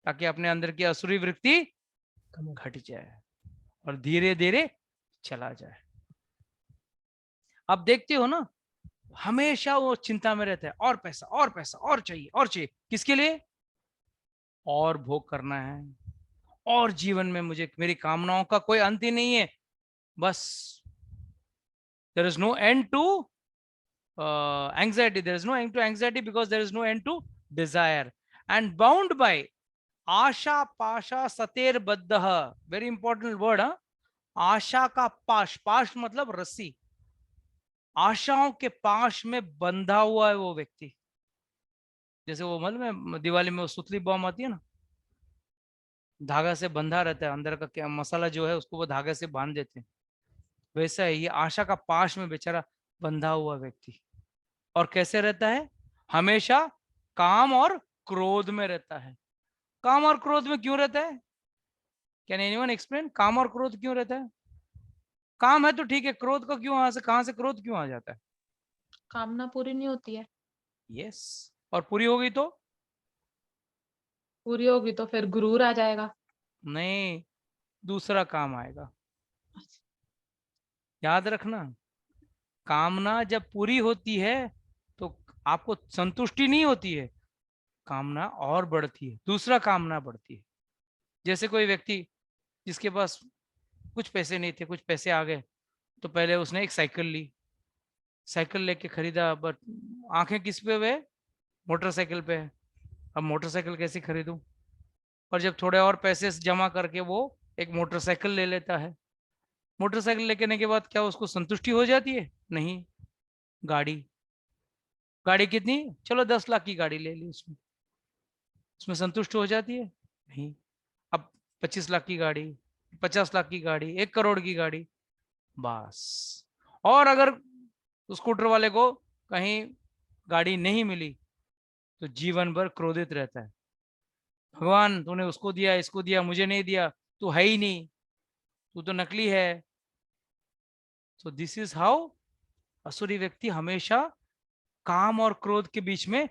ताकि अपने अंदर की असुरी वृत्ति घट जाए और धीरे धीरे चला जाए। आप देखते हो ना, हमेशा वो चिंता में रहता है, और पैसा और पैसा और चाहिए और चाहिए। किसके लिए? और भोग करना है, और जीवन में मुझे, मेरी कामनाओं का कोई अंत ही नहीं है। बस there is no end to anxiety, there is no end to anxiety because there is no end to desire, and bound by आशा पाशा सतेर बद्ध। Very important word. आशा का पाश, पाश मतलब रस्सी, आशाओं के पाश में बंधा हुआ है वो व्यक्ति। जैसे वो मतलब में दिवाली में वो सुतली बॉम्ब आती है ना, धागा से बंधा रहता है, अंदर का क्या मसाला जो है उसको वो धागे से बांध देते हैं। वैसा है ये आशा का पाश में बेचारा बंधा हुआ व्यक्ति। और कैसे रहता है? हमेशा काम और क्रोध में रहता है। काम और क्रोध में क्यों रहता है? Can anyone explain? काम और क्रोध क्यों रहता है? काम है तो ठीक है, क्रोध का क्यों, कहां से क्रोध क्यों आ जाता है? कामना पूरी नहीं होती है। यस, और पूरी हो गई तो? पूरी होगी तो फिर गुरूर आ जाएगा। नहीं, दूसरा काम आएगा। याद रखना, कामना जब पूरी होती है तो आपको संतुष्टि नहीं होती है, कामना और बढ़ती है, दूसरा कामना बढ़ती है। जैसे कोई व्यक्ति जिसके पास कुछ पैसे नहीं थे, कुछ पैसे आ गए, तो पहले उसने एक साइकिल ली, साइकिल लेके खरीदा, बट आंखें किस पे हुए? मोटरसाइकिल पे है। अब मोटरसाइकिल कैसे खरीदूं? और जब थोड़े और पैसे जमा करके वो एक मोटरसाइकिल ले लेता है। मोटरसाइकिल लेने के बाद क्या उसको संतुष्टि हो जाती है? नहीं। गाड़ी, गाड़ी कितनी? चलो 10 लाख की गाड़ी ले ली, उसमें उसमें संतुष्ट हो जाती है? नहीं। अब 25 लाख की गाड़ी, 50 लाख की गाड़ी, 1 करोड़ की गाड़ी, बस। और अगर स्कूटर वाले को कहीं गाड़ी नहीं मिली तो जीवन भर क्रोधित रहता है। भगवान तूने उसको दिया, इसको दिया, मुझे नहीं दिया, तू है ही नहीं, तू तो नकली है। सो दिस इज हाउ असुरी व्यक्ति हमेशा काम और क्रोध के बीच में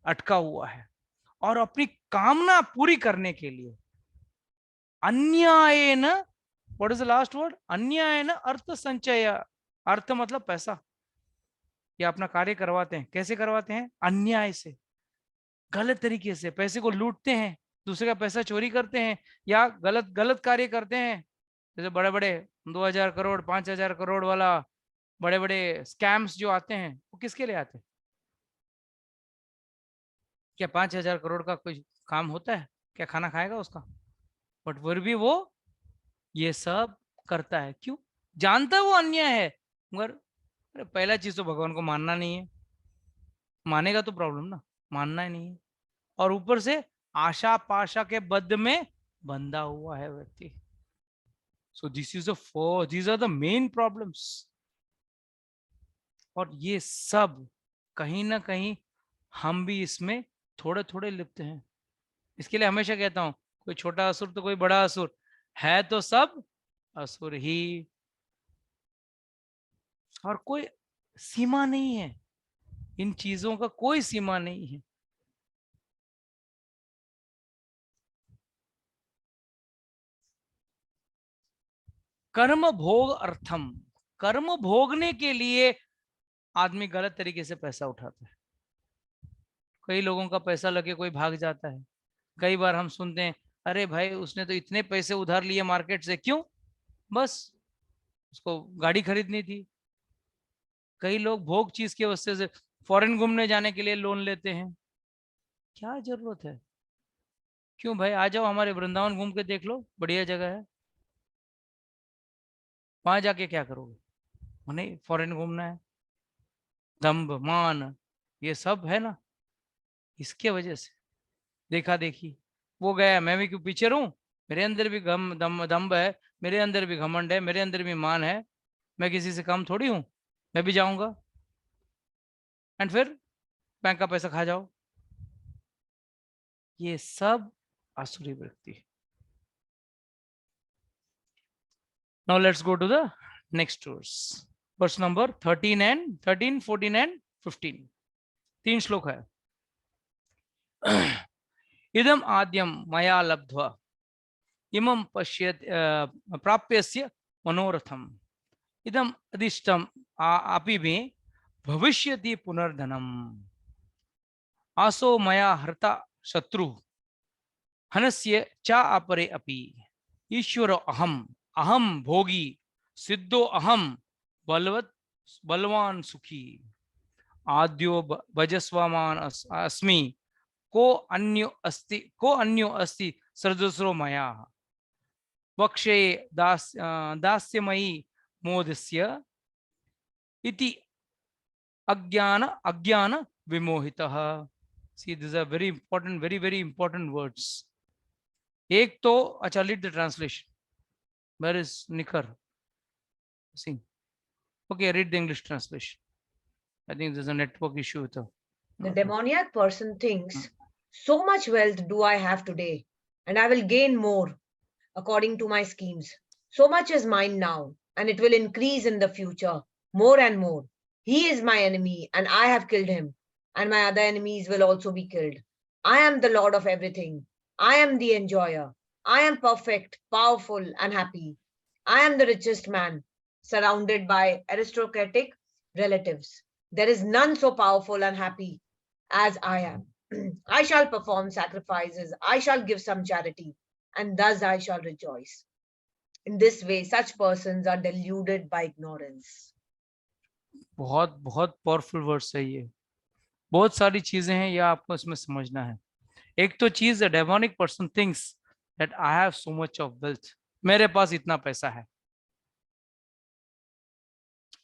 अटका हुआ है, और अपनी कामना पूरी करने के लिए अन्यायेन, what is the last word? अन्यायेन अर्थ संचय। अर्थ मतलब पैसा। ये अपना कार्य करवाते हैं, कैसे करवाते हैं? अन्याय से, गलत तरीके से पैसे को लूटते हैं, दूसरे का पैसा चोरी करते हैं, या गलत गलत कार्य करते हैं। जैसे बड़े बड़े 2000 करोड़ 5000 करोड़ वाला बड़े बड़े स्कैम्स जो आते हैं, वो किसके लिए आते हैं? क्या 5000 करोड़ का कोई काम होता है? क्या खाना खाएगा उसका? बट फिर भी वो ये सब करता है। क्यों? जानता है वो अन्याय है, मगर पहला चीज तो भगवान को मानना नहीं है। मानेगा तो प्रॉब्लम ना, मानना ही नहीं है। और ऊपर से आशा पाशा के बद्ध में बंधा हुआ है व्यक्ति। So this is these are the main problems. और ये सब कहीं ना कहीं हम भी इसमें थोड़े थोड़े लिप्त हैं। इसके लिए हमेशा कहता हूं, कोई छोटा असुर तो कोई बड़ा असुर है, तो सब असुर ही। और कोई सीमा नहीं है, इन चीजों का कोई सीमा नहीं है। कर्म भोग अर्थम, कर्म भोगने के लिए आदमी गलत तरीके से पैसा उठाता है। कई लोगों का पैसा लगे कोई भाग जाता है। कई बार हम सुनते हैं, अरे भाई उसने तो इतने पैसे उधार लिए मार्केट से, क्यों? बस उसको गाड़ी खरीदनी थी। कई लोग भोग चीज की वजह से फॉरेन घूमने जाने के लिए लोन लेते हैं। क्या जरूरत है? क्यों भाई, आ जाओ हमारे वृंदावन घूम के देख लो, बढ़िया जगह है। वहां जाके क्या करोगे? नहीं, फॉरेन घूमना है, दम्भ मान ये सब है ना, इसके वजह से देखा देखी। वो गया, मैं भी क्यों पीछे रहूं? मेरे अंदर भी दम्भ है, मेरे अंदर भी घमंड है, मेरे अंदर भी मान है। मैं किसी से कम थोड़ी हूं, मैं भी जाऊंगा। एंड फिर बैंक का पैसा खा जाओ। ये सब आसुरी वृत्ति है। Now let's go to the next verse. Verse number 13, 14 and 15. 3 श्लोक है। इदम आद्यम मया लब्ध्वा इमं पश्यत प्राप्यस्य मनोरथम इदम अदिष्टम अपि मे भविष्यति पुनर्धनम आसो मया हर्ता शत्रु हनस्य च अपरे अपि ईश्वरो अहम अहम भोगी सिद्धो अहम बलवत् बलवान सुखी आद्यो भजस्वमान अस्मि को अन्यो अस्ति सदृशो मया वक्षे दास्यमयी मोदस्य इति अज्ञान विमोहितः। See, these are very important, very important words. एक तो, अच्छा, read the translation. Where is Nikar? See, okay, read the English translation. I think there's a network issue with the demoniac person thinks, so much wealth do I have today, and I will gain more according to my schemes. So much is mine now, and it will increase in the future, more and more. He is my enemy, and I have killed him, and my other enemies will also be killed. I am the Lord of everything. I am the enjoyer. I am perfect, powerful, and happy. I am the richest man, surrounded by aristocratic relatives. There is none so powerful and happy as I am. I shall perform sacrifices. I shall give some charity, and thus I shall rejoice. In this way, such persons are deluded by ignorance. बहुत बहुत powerful words है ये। बहुत सारी चीजें हैं, ये आपको इसमें समझना है। एक तो चीज, demonic person thinks that I have so much of wealth, मेरे पास इतना पैसा है।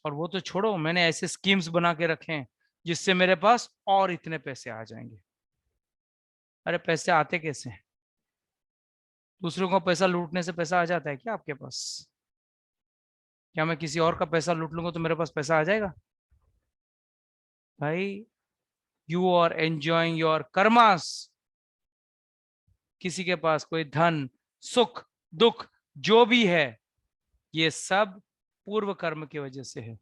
और वो तो छोड़ो, मैंने ऐसे स्कीम्स बना के रखे हैं जिससे मेरे पास और इतने पैसे आ जाएंगे। अरे पैसे आते कैसे हैं? दूसरों का पैसा लूटने से पैसा आ जाता है क्या आपके पास? क्या मैं किसी और का पैसा लूट लूंगा तो मेरे पास पैसा आ जाएगा? भाई, you are enjoying your karmas. किसी के पास कोई धन, सुख, दुख जो भी है, ये सब पूर्व कर्म की वजह से है।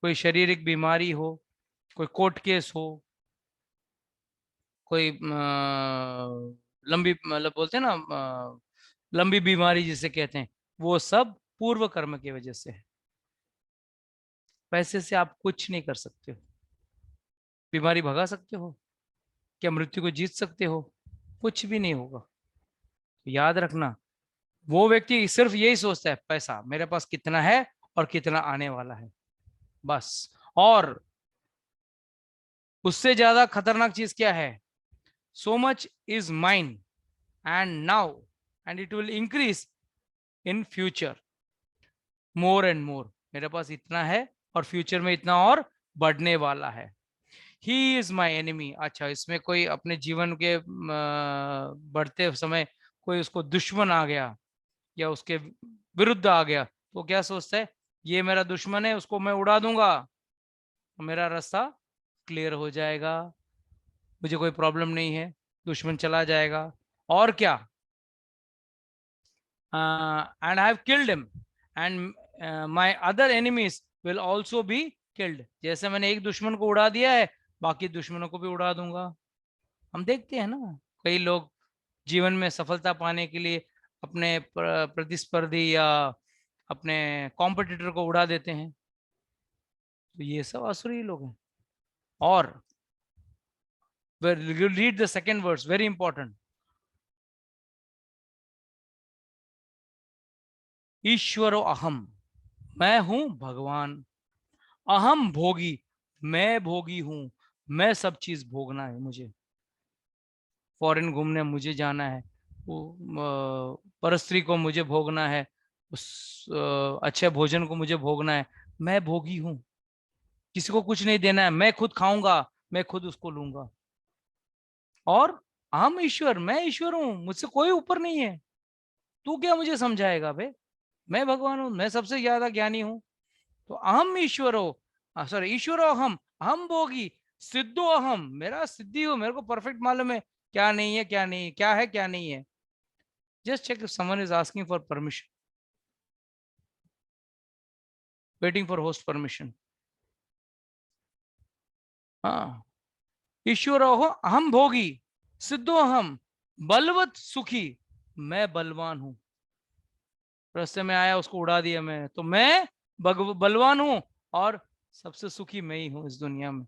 कोई शारीरिक बीमारी हो, कोई कोर्ट केस हो, कोई लंबी, मतलब बोलते हैं ना, लंबी बीमारी जिसे कहते हैं, वो सब पूर्व कर्म की वजह से है। पैसे से आप कुछ नहीं कर सकते हो। बीमारी भगा सकते हो क्या? मृत्यु को जीत सकते हो? कुछ भी नहीं होगा। तो याद रखना, वो व्यक्ति सिर्फ यही सोचता है, पैसा मेरे पास कितना है और कितना आने वाला है, बस। और उससे ज्यादा खतरनाक चीज क्या है? So much is mine and now and it will increase in future, more and more. मेरे पास इतना है और फ्यूचर में इतना और बढ़ने वाला है। He is my enemy. अच्छा, इसमें कोई अपने जीवन के बढ़ते समय कोई उसको दुश्मन आ गया या उसके विरुद्ध आ गया, तो क्या सोचता है? ये मेरा दुश्मन है, उसको मैं उड़ा दूंगा, मेरा रास्ता क्लियर हो जाएगा, मुझे कोई प्रॉब्लम नहीं है, दुश्मन चला जाएगा। और क्या? And I have killed him and my other enemies will also be killed. जैसे मैंने एक दुश्मन को उड़ा दिया है, बाकी दुश्मनों को भी उड़ा दूंगा। हम देखते हैं ना, कई लोग जीवन में सफलता पाने के लिए अपने प्रतिस्पर्धी या अपने कॉम्पिटिटर को उड़ा देते हैं। तो ये सब आसुरी लोग हैं। और read the second verse, very important. ईश्वरो अहम, मैं हूं भगवान। अहम भोगी, मैं भोगी हूं, मैं सब चीज भोगना है मुझे। फॉरेन घूमने मुझे जाना है, वो परस्त्री को मुझे भोगना है, उस अच्छे भोजन को मुझे भोगना है। मैं भोगी हूं, किसी को कुछ नहीं देना है, मैं खुद खाऊंगा, मैं खुद उसको लूंगा। और हम ईश्वर, मैं ईश्वर हूं, मुझसे कोई ऊपर नहीं है। तू क्या मुझे समझाएगा बे? मैं भगवान हूं, मैं सबसे ज्यादा ज्ञानी हूं। तो अहम ईश्वरो, सॉरी ईश्वरो हम भोगी, सिद्धो अहम, मेरा सिद्धि हो, मेरे को परफेक्ट मालूम है क्या नहीं है, क्या नहीं, क्या है क्या नहीं है। Just check if someone is asking for permission, waiting for host permission. हाँ, ईश्वर हो अहम भोगी, सिद्धो अहम, बलवत सुखी, मैं बलवान हूं। रास्ते में आया उसको उड़ा दिया मैं, तो मैं बलवान हूं, और सबसे सुखी मैं ही हूं इस दुनिया में।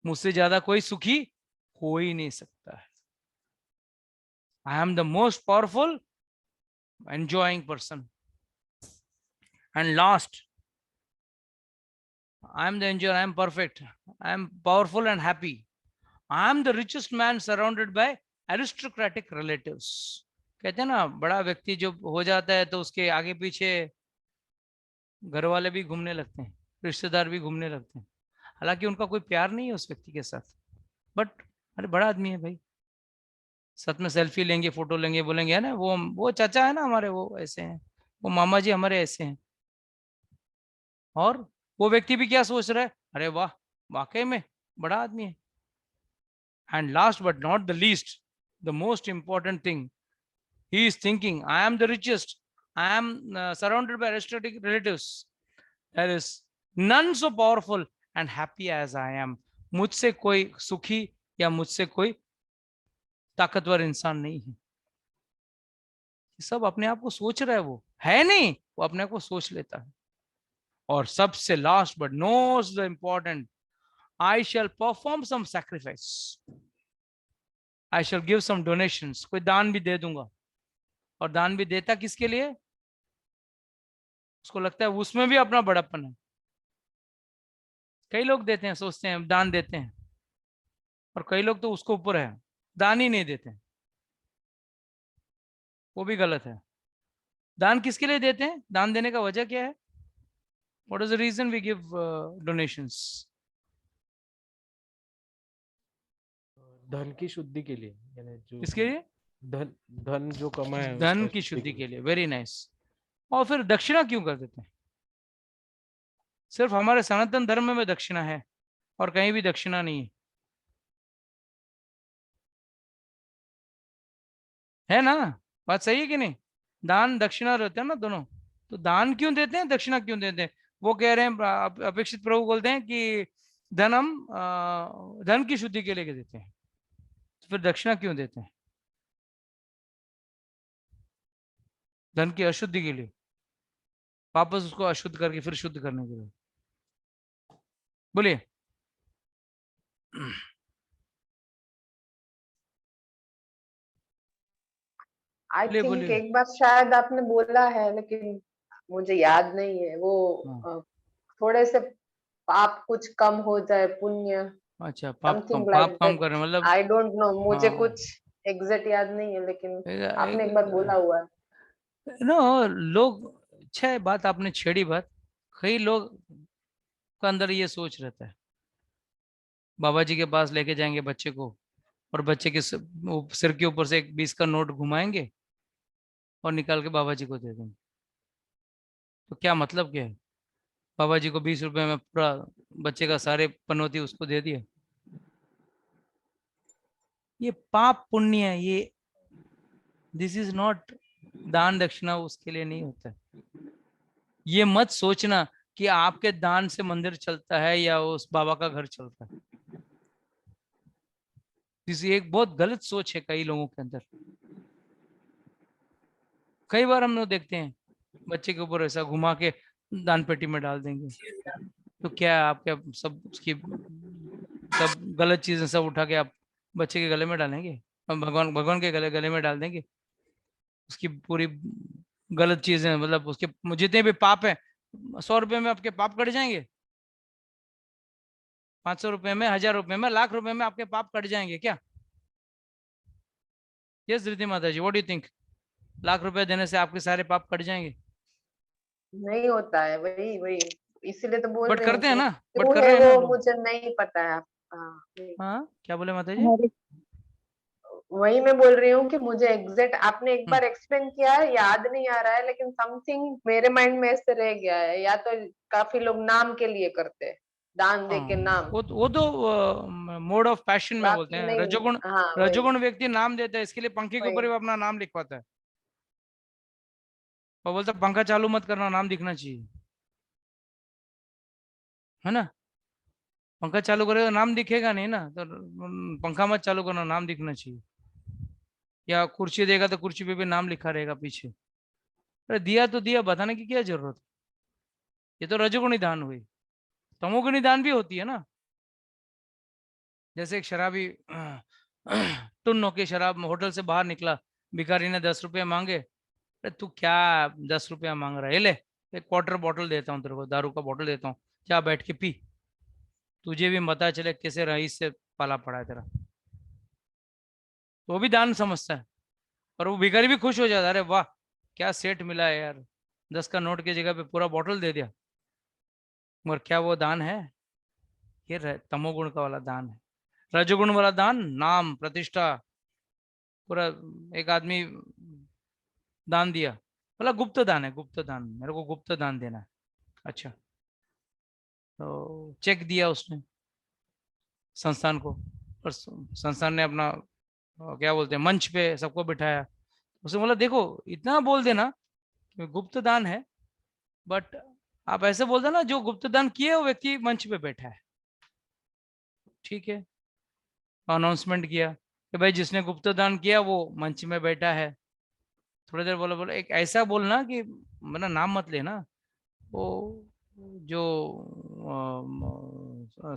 मुझसे ज्यादा कोई सुखी हो ही नहीं सकता है। I am the most powerful enjoying person. And last, I am the enjoyer, I am perfect, I am powerful and happy. I am the richest man surrounded by aristocratic relatives. कहते हैं ना, बड़ा व्यक्ति जब हो जाता है तो उसके आगे पीछे घर वाले भी घूमने लगते हैं, रिश्तेदार भी घूमने लगते हैं। हालांकि उनका कोई प्यार नहीं है उस व्यक्ति के साथ, बट अरे बड़ा आदमी है भाई, साथ में सेल्फी लेंगे, फोटो लेंगे, बोलेंगे है ना, वो चाचा है ना हमारे, वो ऐसे हैं, वो मामा जी हमारे ऐसे हैं। और वो व्यक्ति भी क्या सोच रहा है, अरे वाह, वाकई में बड़ा आदमी है। And last but not the least, the most important thing, he is thinking I am the richest, I am surrounded by aristocratic relatives, there is none so powerful and happy as I am. मुझसे कोई सुखी या मुझसे कोई ताकतवर इंसान नहीं है। सब अपने आप को सोच रहा है, वो है नहीं, वो अपने आप को सोच लेता है। और सबसे last but nose the important, I shall perform some sacrifice. I shall give some donations. कोई दान भी दे दूंगा। और दान भी देता किसके लिए? उसको लगता है उसमें भी अपना बड़प्पन है। कई लोग देते हैं, सोचते हैं दान देते हैं, और कई लोग तो उसको ऊपर है, दान ही नहीं देते। वो भी गलत है। दान किसके लिए देते हैं? दान देने का वजह क्या है? What is the reason we give donations? धन की शुद्धि के लिए, यानी जो किसके लिए? धन धन जो कमाए धन उसका की शुद्धि के लिए। Very nice. और फिर दक्षिणा क्यों कर देते हैं? सिर्फ हमारे सनातन धर्म में दक्षिणा है और कहीं भी दक्षिणा नहीं है ना? बात सही है कि नहीं? दान दक्षिणा रहते हैं ना दोनों। तो दान क्यों देते हैं, दक्षिणा क्यों देते हैं? वो कह रहे हैं, अपेक्षित प्रभु बोलते हैं कि धन हम धन की शुद्धि के लिए देते हैं, तो फिर दक्षिणा क्यों देते हैं? धन की अशुद्धि के लिए, वापस उसको अशुद्ध करके फिर शुद्ध करने के लिए। बोलिए। आई बोलिए थिंक बोलिए। एक बार शायद आपने बोला है, लेकिन मुझे याद नहीं है वो। हाँ। थोड़े से पाप कुछ कम हो जाए, पुण्य, अच्छा, पाप कम, समथिंग पाप लाइक कम दैट। करें मतलब? आई डोंट नो, मुझे हाँ, कुछ एग्जैक्ट याद नहीं है, लेकिन आपने एक बार बोला हुआ है। नो, लोग, अच्छा बात आपने छेड़ी बात। कई लोग का अंदर ये सोच रहता है, बाबा जी के पास लेके जाएंगे बच्चे को, और बच्चे के वो सिर के ऊपर से एक 20 का नोट घुमाएंगे और निकाल के बाबा जी को दे देंगे। तो क्या मतलब क्या है? बाबा जी को 20 रुपए में पूरा बच्चे का सारे पनौती उसको दे दिया। ये पाप पुण्य है ये। दिस इज नॉट, दान दक्षिणा उसके लिए नहीं होता है। ये मत सोचना कि आपके दान से मंदिर चलता है या उस बाबा का घर चलता है। इसी एक बहुत गलत सोच है कई लोगों के अंदर। कई बार हम लोग देखते हैं बच्चे के ऊपर ऐसा घुमा के दान पेटी में डाल देंगे, तो क्या आप क्या सब उसकी सब गलत चीजें सब उठा के आप बच्चे के गले में डालेंगे, भगवान भगवान के गले गले में डाल देंगे? उसकी पूरी गलत चीजें, मतलब उसके जितने भी पाप है, 100 रुपए में आपके पाप कट जाएंगे, 500 रुपए में, 1000 रुपए में, लाख रुपए में आपके पाप कट जाएंगे क्या? यस धृति माता जी, what do you think? Lakh रुपए देने से आपके सारे पाप कट जाएंगे? नहीं होता है, वही वही इसीलिए तो बोल बट रही हूँ करते हैं कि ना, बट क्यों कर है रहे हैं ना वो लोग। मुझे नहीं पता है। हाँ वही हाँ, क्या बोले माता जी? वही मैं बोल रही हूँ कि मुझे एग्जैक्ट आपने एक हम्म, बार एक्सप्लेन किया है, याद नहीं आ रहा है, लेकिन समथिंग मेरे माइंड में ऐसे रह गया है। या तो काफी लोग नाम के लिए करते हैं, दान दे के हाँ, नाम, वो तो मोड ऑफ पैशन में बोलते बाकी हैं, नहीं। रजोगुण। हाँ वही रजोगुण व्यक्ति नाम देता है, इसके लिए पंखे के ऊपर वही भी अपना नाम लिखवाता है, और बोलता है, पंखा चालू मत करना, नाम दिखना चाहिए, है ना? पंखा चालू करेगा नाम दिखेगा नहीं ना, तो पंखा मत चालू करना, नाम दिखना चाहिए। या कुर्सी देगा तो कुर्सी पे भी नाम लिखा रहेगा पीछे। अरे दिया तो दिया, बताने की क्या जरूरत है? ये तो रजोगुणी दान हुई। तमोगुणी दान भी होती है ना, जैसे एक शराबी टुन होके शराब होटल से बाहर निकला, भिखारी ने 10 रुपये मांगे। अरे तू क्या 10 रुपया मांग रहा है, ले एक क्वार्टर बॉटल देता हूँ तेरे को, दारू का बॉटल देता हूँ, क्या बैठ के पी, तुझे भी पता चले कैसे रईस से पाला पड़ा है तेरा। तो वो भी दान समझता है, और वो भिखारी भी खुश हो जाता है, अरे वाह क्या सेट मिला है यार, 10 का नोट की जगह पे पूरा बॉटल दे दिया। मगर क्या वो दान है? ये तमोगुण का वाला दान है। रजोगुण वाला दान नाम प्रतिष्ठा, पूरा एक आदमी दान दिया, बोला गुप्त दान है, गुप्त दान, मेरे को गुप्त दान देना है। अच्छा, तो चेक दिया उसने संस्थान को, और संस्थान ने अपना क्या बोलते हैं मंच पे सबको बिठाया। उसने बोला देखो, इतना बोल देना कि गुप्त दान है, बट आप ऐसे बोल देना जो गुप्त दान किए वो व्यक्ति मंच पे बैठा है। ठीक है, अनाउंसमेंट किया कि भाई जिसने गुप्त दान किया वो मंच में बैठा है। थोड़ी देर बोला, बोला एक ऐसा बोलना कि मेरा नाम मत लेना, वो जो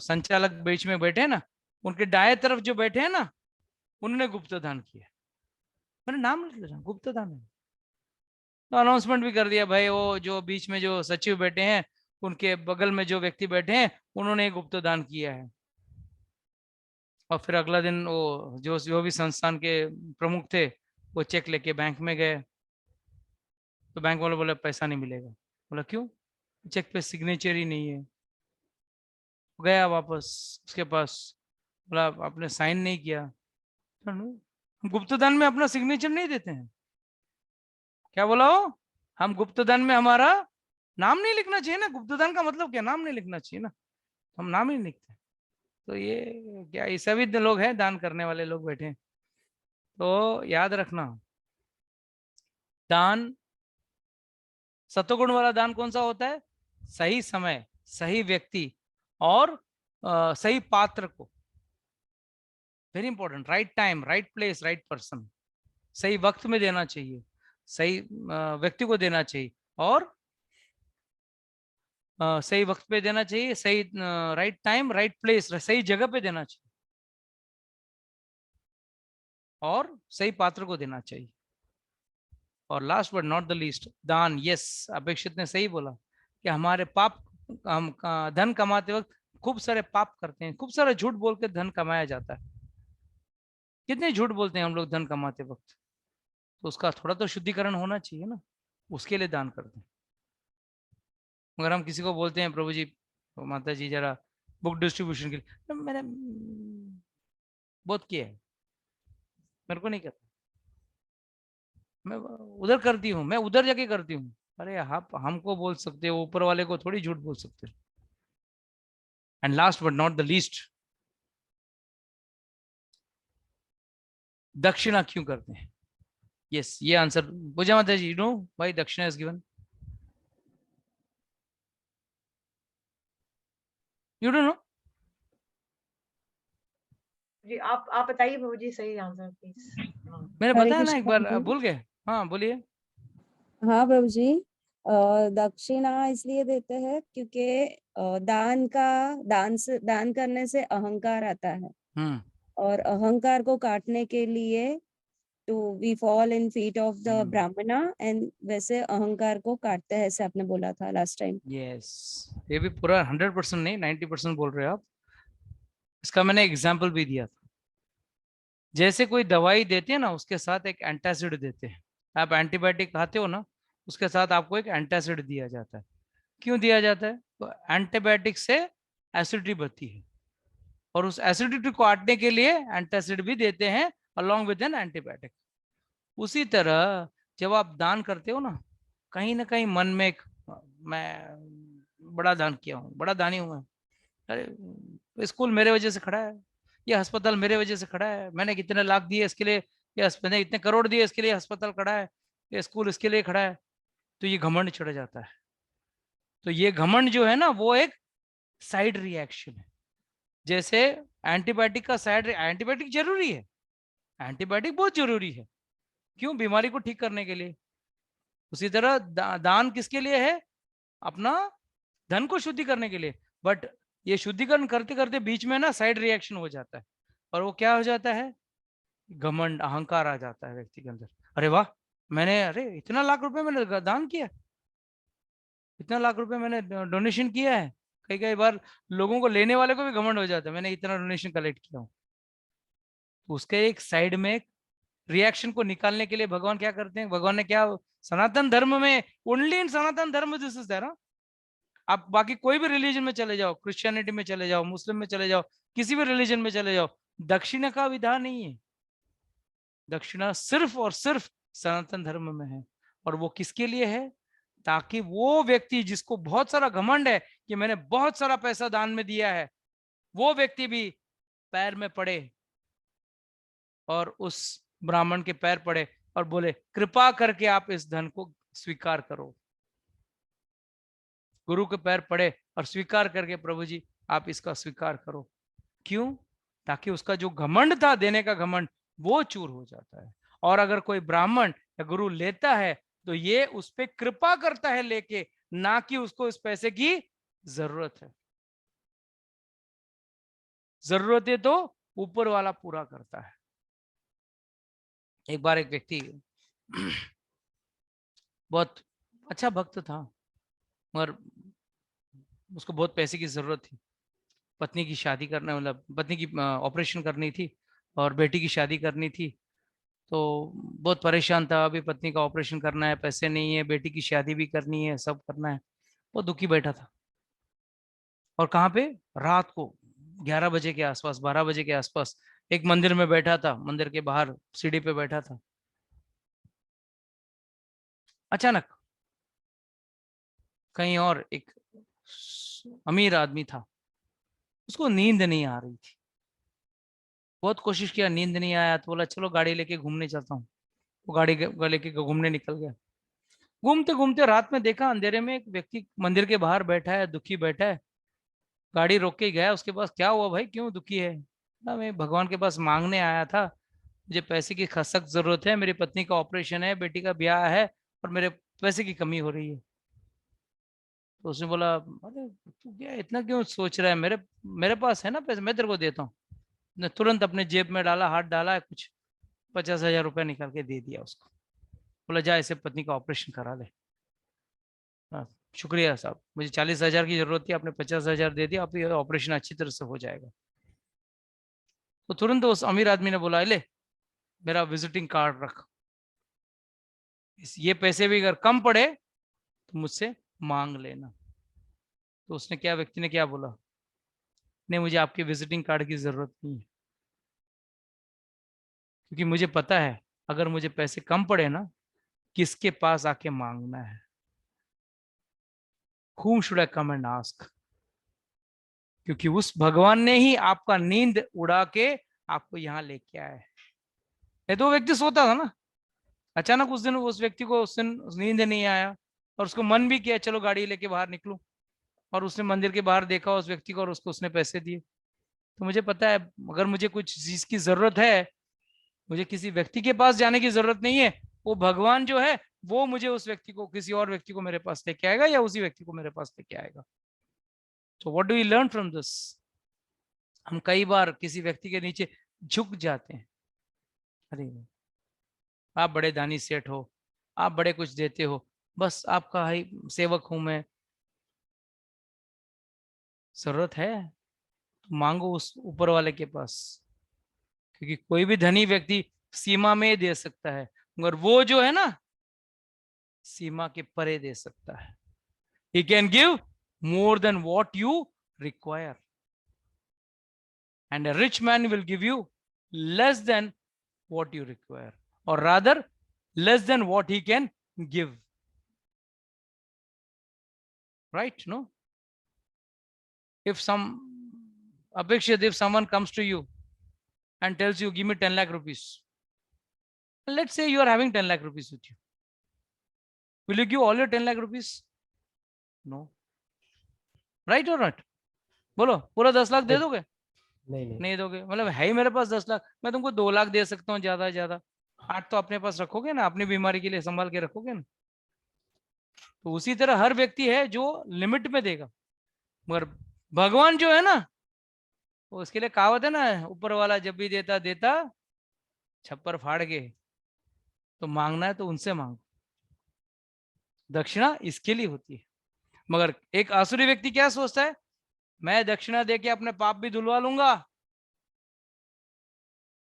संचालक बीच में बैठे हैं ना, उनके दाएं तरफ जो बैठे हैं ना, उन्होंने गुप्त दान किया। मैंने नाम लिख लिया, गुप्त दान है। तो अनाउंसमेंट भी कर दिया, भाई वो जो बीच में जो सचिव बैठे हैं, उनके बगल में जो व्यक्ति बैठे हैं, उन्होंने गुप्त दान किया है। और फिर अगला दिन वो जो भी संस्थान के प्रमुख थे, वो चेक लेके बैंक में गए, तो बैंक वाले बोले पैसा नहीं मिलेगा। बोला क्यों? चेक पे सिग्नेचर ही नहीं है। गया वापस उसके पास, बोला आपने साइन नहीं किया। हम गुप्तदान में अपना सिग्नेचर नहीं देते हैं। क्या बोला हो? हम गुप्तदान में हमारा नाम नहीं लिखना चाहिए ना, गुप्तदान का मतलब क्या, नाम नहीं लिखना चाहिए ना, हम नाम ही नहीं लिखते। तो ये क्या, ये सभी लोग हैं दान करने वाले लोग बैठे हैं। तो याद रखना, दान, सतोगुण वाला दान कौन सा होता है? सही समय, सही व्यक्ति, और सही पात्र को, very important, right time, right place, right person, सही वक्त में देना चाहिए, सही व्यक्ति को देना चाहिए, और सही वक्त पे देना चाहिए, सही राइट टाइम राइट प्लेस, सही जगह पे देना चाहिए, और सही पात्र को देना चाहिए। और last but not the least, दान। यस, अपेक्षित ने सही बोला कि हमारे पाप, हम धन कमाते वक्त खूब सारे पाप करते हैं, खूब सारा झूठ बोल के धन कमाया जाता है। कितने झूठ बोलते हैं हम लोग धन कमाते वक्त, तो उसका थोड़ा तो शुद्धिकरण होना चाहिए ना, उसके लिए दान करते हैं। मगर हम किसी को बोलते हैं प्रभु जी, तो माता जी जरा बुक डिस्ट्रीब्यूशन के लिए, तो मैंने बहुत किया है, मेरे को नहीं करता, मैं उधर करती हूँ, मैं उधर जाके करती हूँ। अरे आप हमको बोल सकते हो, ऊपर वाले को थोड़ी झूठ बोल सकते हो। And last but not the least, दक्षिणा क्यों करते हैं? यस, ये आंसर पूजा माता जी, नो भाई dakshina is given, you don't know? जी आप बताइए प्रभु जी सही आंसर प्लीज। मैंने हरे बताया ना एक कृष्णा बार, प्रभु। भूल गए? हाँ बोलिए। हाँ प्रभु जी, दक्षिणा इसलिए देते हैं क्योंकि दान करने से अहंकार आता है, और अहंकार को काटने के लिए तो we fall in feet of the ब्राह्मणा, एंड वैसे अहंकार को काटते हैं, ऐसे आपने बोला था लास्ट टाइम। यस, ये भी पूरा 100% नहीं 90% बोल रहे हो आप। इसका मैंने एग्जाम्पल भी दिया था। जैसे कोई दवाई देते हैं ना, उसके साथ एक एंटासिड देते हैं। आप एंटीबायोटिक खाते हो ना, उसके साथ आपको एक एंटासिड दिया जाता है। क्यों दिया जाता है? तो एंटीबायोटिक से एसिडिटी बढ़ती है, और उस एसिडिटी को काटने के लिए एंटासिड भी देते हैं अलोंग विद एन एंटीबायोटिक। उसी तरह जब आप दान करते हो ना कहीं मन में एक, मैं बड़ा दान किया हूँ, बड़ा दानी हूँ मैं, अरे स्कूल मेरे वजह से खड़ा है, ये अस्पताल मेरे वजह से खड़ा है, मैंने कितने लाख दिए इसके लिए, ये मैंने इतने करोड़ दिए इसके लिए अस्पताल खड़ा है, ये स्कूल इसके लिए खड़ा है। तो ये घमंड चढ़ जाता है। तो ये घमंड जो है ना, वो एक साइड रिएक्शन है। जैसे एंटीबायोटिक का साइड, एंटीबायोटिक जरूरी है, एंटीबायोटिक बहुत जरूरी है, क्यों? बीमारी को ठीक करने के लिए। उसी तरह दान किसके लिए है? अपना धन को शुद्धि करने के लिए। बट ये शुद्धिकरण करते करते बीच में ना साइड रिएक्शन हो जाता है, और वो क्या हो जाता है? घमंड, अहंकार आ जाता है व्यक्ति के अंदर। अरे वाह, मैंने, अरे इतना लाख रुपए मैंने दान किया, इतना लाख रुपए मैंने डोनेशन किया है। कई बार लोगों को, लेने वाले को भी घमंड हो जाता है, मैंने इतना डोनेशन कलेक्ट किया हूँ। तो उसके एक साइड में रिएक्शन को निकालने के लिए भगवान क्या करते हैं? भगवान ने क्या, सनातन धर्म में, ओनली इन सनातन धर्म दिस इज देयर। आप बाकी कोई भी रिलीजन में चले जाओ, क्रिश्चियनिटी में चले जाओ, मुस्लिम में चले जाओ, किसी भी रिलीजन में चले जाओ, दक्षिणा का विधान नहीं है। दक्षिणा सिर्फ और सिर्फ सनातन धर्म में है। और वो किसके लिए है? ताकि वो व्यक्ति जिसको बहुत सारा घमंड है कि मैंने बहुत सारा पैसा दान में दिया है, वो व्यक्ति भी पैर में पड़े और उस ब्राह्मण के पैर पड़े और बोले कृपा करके आप इस धन को स्वीकार करो। गुरु के पैर पड़े और स्वीकार करके, प्रभु जी आप इसका स्वीकार करो। क्यों? ताकि उसका जो घमंड था, देने का घमंड, वो चूर हो जाता है। और अगर कोई ब्राह्मण या गुरु लेता है तो ये उस पर कृपा करता है लेके, ना कि उसको इस पैसे की जरूरत है। जरूरतें तो ऊपर वाला पूरा करता है। एक बार एक व्यक्ति बहुत अच्छा भक्त था, मगर उसको बहुत पैसे की जरूरत थी। पत्नी की शादी करना, मतलब पत्नी की ऑपरेशन करनी थी और बेटी की शादी करनी थी। तो बहुत परेशान था, अभी पत्नी का ऑपरेशन करना है, पैसे नहीं है, बेटी की शादी भी करनी है, सब करना है। बहुत दुखी बैठा था। और कहाँ पे? रात को 11 बजे के आसपास, 12 बजे के आसपास एक मंदिर में बैठा था, मंदिर के बाहर सीढ़ी पे बैठा था। अचानक कहीं और एक अमीर आदमी था, उसको नींद नहीं आ रही थी। बहुत कोशिश किया, नींद नहीं आया, तो बोला चलो गाड़ी लेके घूमने चलता हूँ। वो गाड़ी लेके घूमने निकल गया। घूमते घूमते रात में देखा अंधेरे में एक व्यक्ति मंदिर के बाहर बैठा है, दुखी बैठा है। गाड़ी रोक के गया उसके पास, क्या हुआ भाई, क्यों दुखी है? ना, मैं भगवान के पास मांगने आया था, मुझे पैसे की सख्त जरूरत है, मेरी पत्नी का ऑपरेशन है, बेटी का ब्याह है, और मेरे पैसे की कमी हो रही है। तो उसने बोला, अरे तू क्या इतना क्यों सोच रहा है, मेरे मेरे पास है ना पैसे, मैं तेरे को देता हूँ। ने तुरंत अपने जेब में डाला, हाथ डाला, कुछ 50,000 रुपया निकाल के दे दिया उसको। बोला जा इसे पत्नी का ऑपरेशन करा ले। हाँ, शुक्रिया साहब, मुझे 40,000 की जरूरत थी, आपने 50,000 दे दिया, आप ये ऑपरेशन अच्छी तरह से हो जाएगा। तो तुरंत उस अमीर आदमी ने बोला, ले मेरा विजिटिंग कार्ड रख, ये पैसे भी अगर कम पड़े तो मुझसे मांग लेना। तो उसने क्या, व्यक्ति ने क्या बोला, नहीं मुझे आपके विजिटिंग कार्ड की जरूरत नहीं है, क्योंकि मुझे पता है अगर मुझे पैसे कम पड़े ना, किसके पास आके मांगना है। Whom should I come and ask? क्योंकि उस भगवान ने ही आपका नींद उड़ा के आपको यहाँ लेके आया है। तो वो व्यक्ति सोता था ना, अचानक उस दिन उस व्यक्ति को उस दिन नींद नहीं आया, और उसको मन भी किया चलो गाड़ी लेके बाहर निकलूं, और उसने मंदिर के बाहर देखा उस व्यक्ति को, और उसको उसने पैसे दिए। तो मुझे पता है अगर मुझे कुछ चीज की जरूरत है, मुझे किसी व्यक्ति के पास जाने की जरूरत नहीं है, वो भगवान जो है वो मुझे उस व्यक्ति को, किसी और व्यक्ति को मेरे पास लेके आएगा या उसी व्यक्ति को मेरे पास लेके आएगा। तो what do we learn from this? हम कई बार किसी व्यक्ति के नीचे झुक जाते हैं। अरे आप बड़े दानी सेठ हो, आप बड़े कुछ देते हो, बस आपका ही सेवक हूं मैं। जरूरत है तो मांगो उस ऊपर वाले के पास, क्योंकि कोई भी धनी व्यक्ति सीमा में दे सकता है, मगर वो जो है ना सीमा के परे दे सकता है। He can give more than what you require, and a rich man will give you less than what you require, or rather less than what he can give. Right? No? If Apekshit, if someone comes to you and tells you, give me 10 lakh rupees, let's say you are having 10 lakh rupees with you, will you give all your 10 lakh rupees? No. Right or not? बोलो, पूरा 10 लाख दे दोगे? नहीं दोगे। मतलब है ही मेरे पास 10 लाख, मैं तुमको 2 लाख दे सकता हूँ ज्यादा से ज्यादा, 8 तो अपने पास रखोगे ना, अपनी बीमारी के लिए संभाल के रखोगे ना। तो उसी तरह हर व्यक्ति है जो लिमिट में देगा, मगर भगवान जो है ना, वो उसके लिए कहावत है ना, ऊपर वाला जब भी देता देता छप्पर फाड़ के। तो मांगना है तो उनसे मांगो, दक्षिणा इसके लिए होती है। मगर एक आसुरी व्यक्ति क्या सोचता है, मैं दक्षिणा देके अपने पाप भी धुलवा लूंगा।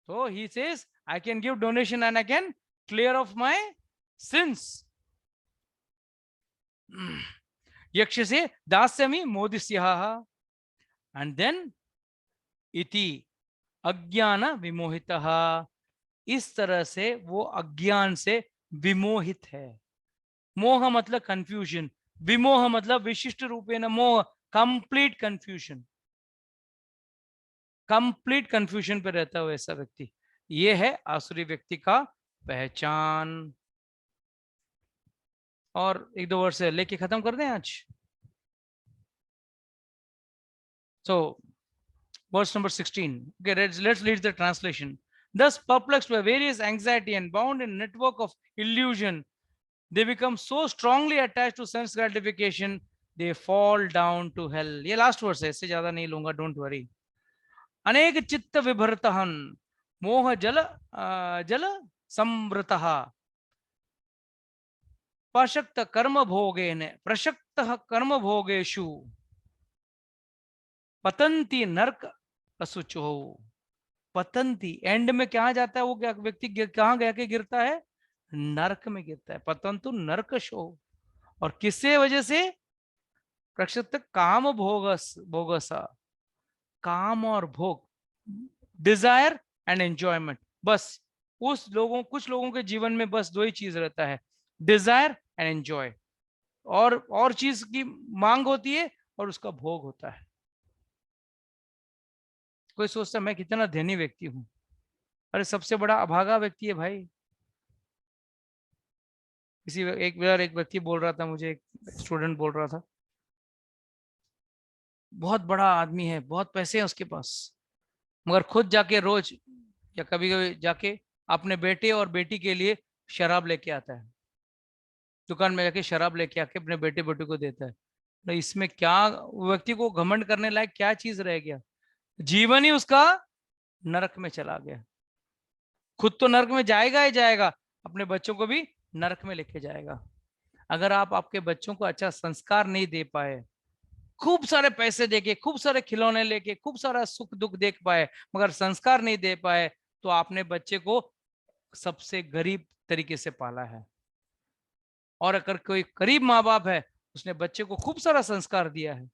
तो he says I can give donation and I can clear off my sins. यक्ष से दास्यमि मोदिस्यः, and then इति अज्ञान विमोहितः, इस तरह से वो अज्ञान से विमोहित है। मोह मतलब कंफ्यूजन, विमोह मतलब विशिष्ट रूपेण मोह, कंप्लीट कंफ्यूजन, कंप्लीट कंफ्यूजन पे रहता है ऐसा व्यक्ति। ये है आसुरी व्यक्ति का पहचान। और एक दो वर्ड से लेके खत्म कर दें आज। So verse number 16. Okay, let's read the translation. Thus perplexed by various anxiety and bound in a network of illusion, they become so strongly attached to sense gratification, they fall down to hell. ये last verse है, इससे ज्यादा नहीं लूंगा, don't worry. अनेक चित्त विभरतहन मोह जल संवृतः प्रशक्त कर्म भोगेन प्रशक्त कर्म भोगेषु पतंती नरक असुचो। पतंती एंड में क्या जाता है वो, क्या व्यक्ति कहाँ गया के गिरता है? नरक में गिरता है। पतंतु नरकशो। और किससे वजह से? प्रक्षिप्त काम भोगसा, काम और भोग, डिजायर एंड एंजॉयमेंट। बस कुछ लोगों के जीवन में बस दो ही चीज रहता है, डिजायर एंड एंजॉय। और चीज की मांग होती है और उसका भोग होता है। कोई सोचता मैं कितना धनी व्यक्ति हूं, अरे सबसे बड़ा अभागा व्यक्ति है भाई। एक व्यक्ति बोल रहा था मुझे, एक स्टूडेंट बोल रहा था, बहुत बड़ा आदमी है, बहुत पैसे हैं उसके पास, मगर खुद जाके रोज या कभी कभी जाके अपने बेटे और बेटी के लिए शराब लेके आता है, दुकान में जाके शराब लेके आके अपने बेटे बेटी को देता है। तो इसमें क्या व्यक्ति को घमंड करने लायक क्या चीज रह गया? जीवन ही उसका नरक में चला गया। खुद तो नरक में जाएगा ही जाएगा, अपने बच्चों को भी नरक में लेके जाएगा। अगर आप आपके बच्चों को अच्छा संस्कार नहीं दे पाए, खूब सारे पैसे देके, खूब सारे खिलौने लेके, खूब सारा सुख दुख देख पाए, मगर संस्कार नहीं दे पाए, तो आपने बच्चे को सबसे गरीब तरीके से पाला है। और अगर कोई करीब माँ बाप है, उसने बच्चे को खूब सारा संस्कार दिया है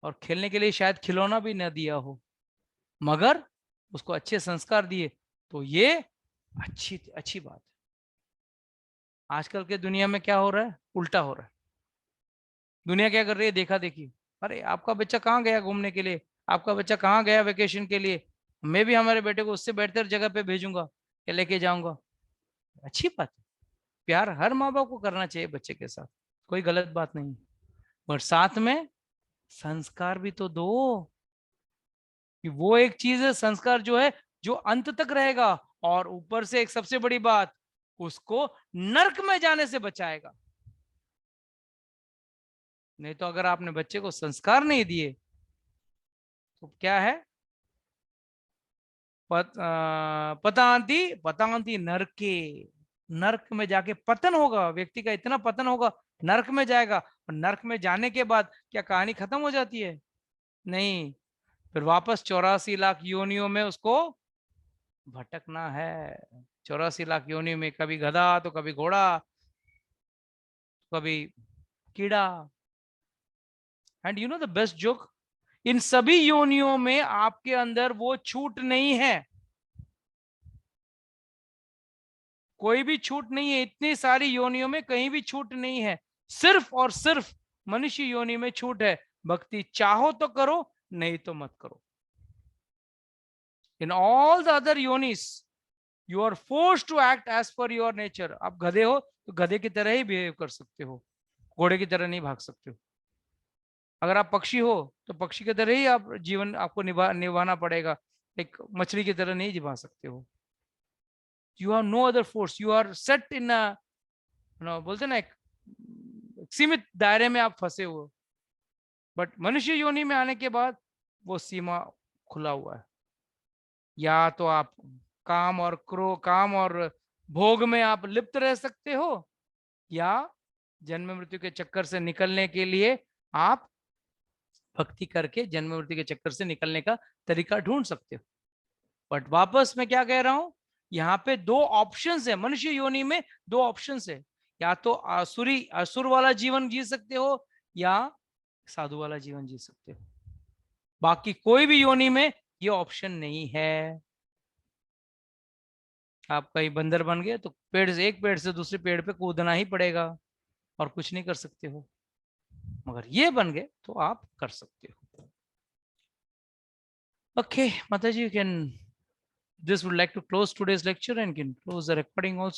और खेलने के लिए शायद खिलौना भी न दिया हो, मगर उसको अच्छे संस्कार दिए, तो ये अच्छी बात है। आजकल के दुनिया में क्या हो रहा है? उल्टा हो रहा है। दुनिया क्या कर रही है? देखा देखी। अरे आपका बच्चा कहाँ गया घूमने के लिए, आपका बच्चा कहाँ गया वेकेशन के लिए, मैं भी हमारे बेटे को उससे बेहतर जगह पे भेजूंगा या लेके जाऊंगा। अच्छी बात है, प्यार हर माँ बाप को करना चाहिए बच्चे के साथ, कोई गलत बात नहीं, पर साथ में संस्कार भी तो दो। कि वो एक चीज है संस्कार जो है जो अंत तक रहेगा। और ऊपर से एक सबसे बड़ी बात, उसको नरक में जाने से बचाएगा। नहीं तो अगर आपने बच्चे को संस्कार नहीं दिए तो क्या है, पतांती पतांती नरके, नरक में जाके पतन होगा, व्यक्ति का इतना पतन होगा, नरक में जाएगा। और नरक में जाने के बाद क्या कहानी खत्म हो जाती है? नहीं, फिर वापस 84 लाख योनियों में उसको भटकना है। 84 लाख योनियों में, कभी गधा तो कभी घोड़ा, कभी कीड़ा। And you know the best joke, इन सभी योनियों में आपके अंदर वो छूट नहीं है, कोई भी छूट नहीं है। इतनी सारी योनियों में कहीं भी छूट नहीं है, सिर्फ और सिर्फ मनुष्य योनि में छूट है। भक्ति चाहो तो करो, नहीं तो मत करो। इन ऑल द अदर योनिस you are force to act as per your nature. आप गधे हो तो गधे की तरह ही बिहेव कर सकते हो, घोड़े की तरह नहीं भाग सकते हो। अगर आप पक्षी हो तो पक्षी की तरह ही आप जीवन आपको निभाना पड़ेगा, एक मछली की तरह नहीं निभा सकते हो। You have no other force, you are set in बोलते ना एक सीमित दायरे में आप फंसे हो। बट मनुष्य योनि में आने के बाद वो सीमा खुला हुआ है। या तो आप काम और भोग में आप लिप्त रह सकते हो, या जन्म मृत्यु के चक्कर से निकलने के लिए आप भक्ति करके जन्म मृत्यु के चक्कर से निकलने का तरीका ढूंढ सकते हो। बट वापस मैं क्या कह रहा हूं, यहाँ पे दो ऑप्शंस है। मनुष्य योनि में दो ऑप्शंस है, या तो असुर वाला जीवन जी सकते हो, या साधु वाला जीवन जी सकते हो। बाकी कोई भी योनि में ये ऑप्शन नहीं है। आप कहीं बंदर बन गए तो एक पेड़ से दूसरे पेड़ पे कूदना ही पड़ेगा, और कुछ नहीं कर सकते हो। मगर ये बन गए तो आप कर सकते हो। Okay, Mataji, you can, this would like to close today's lecture and can close the recording also.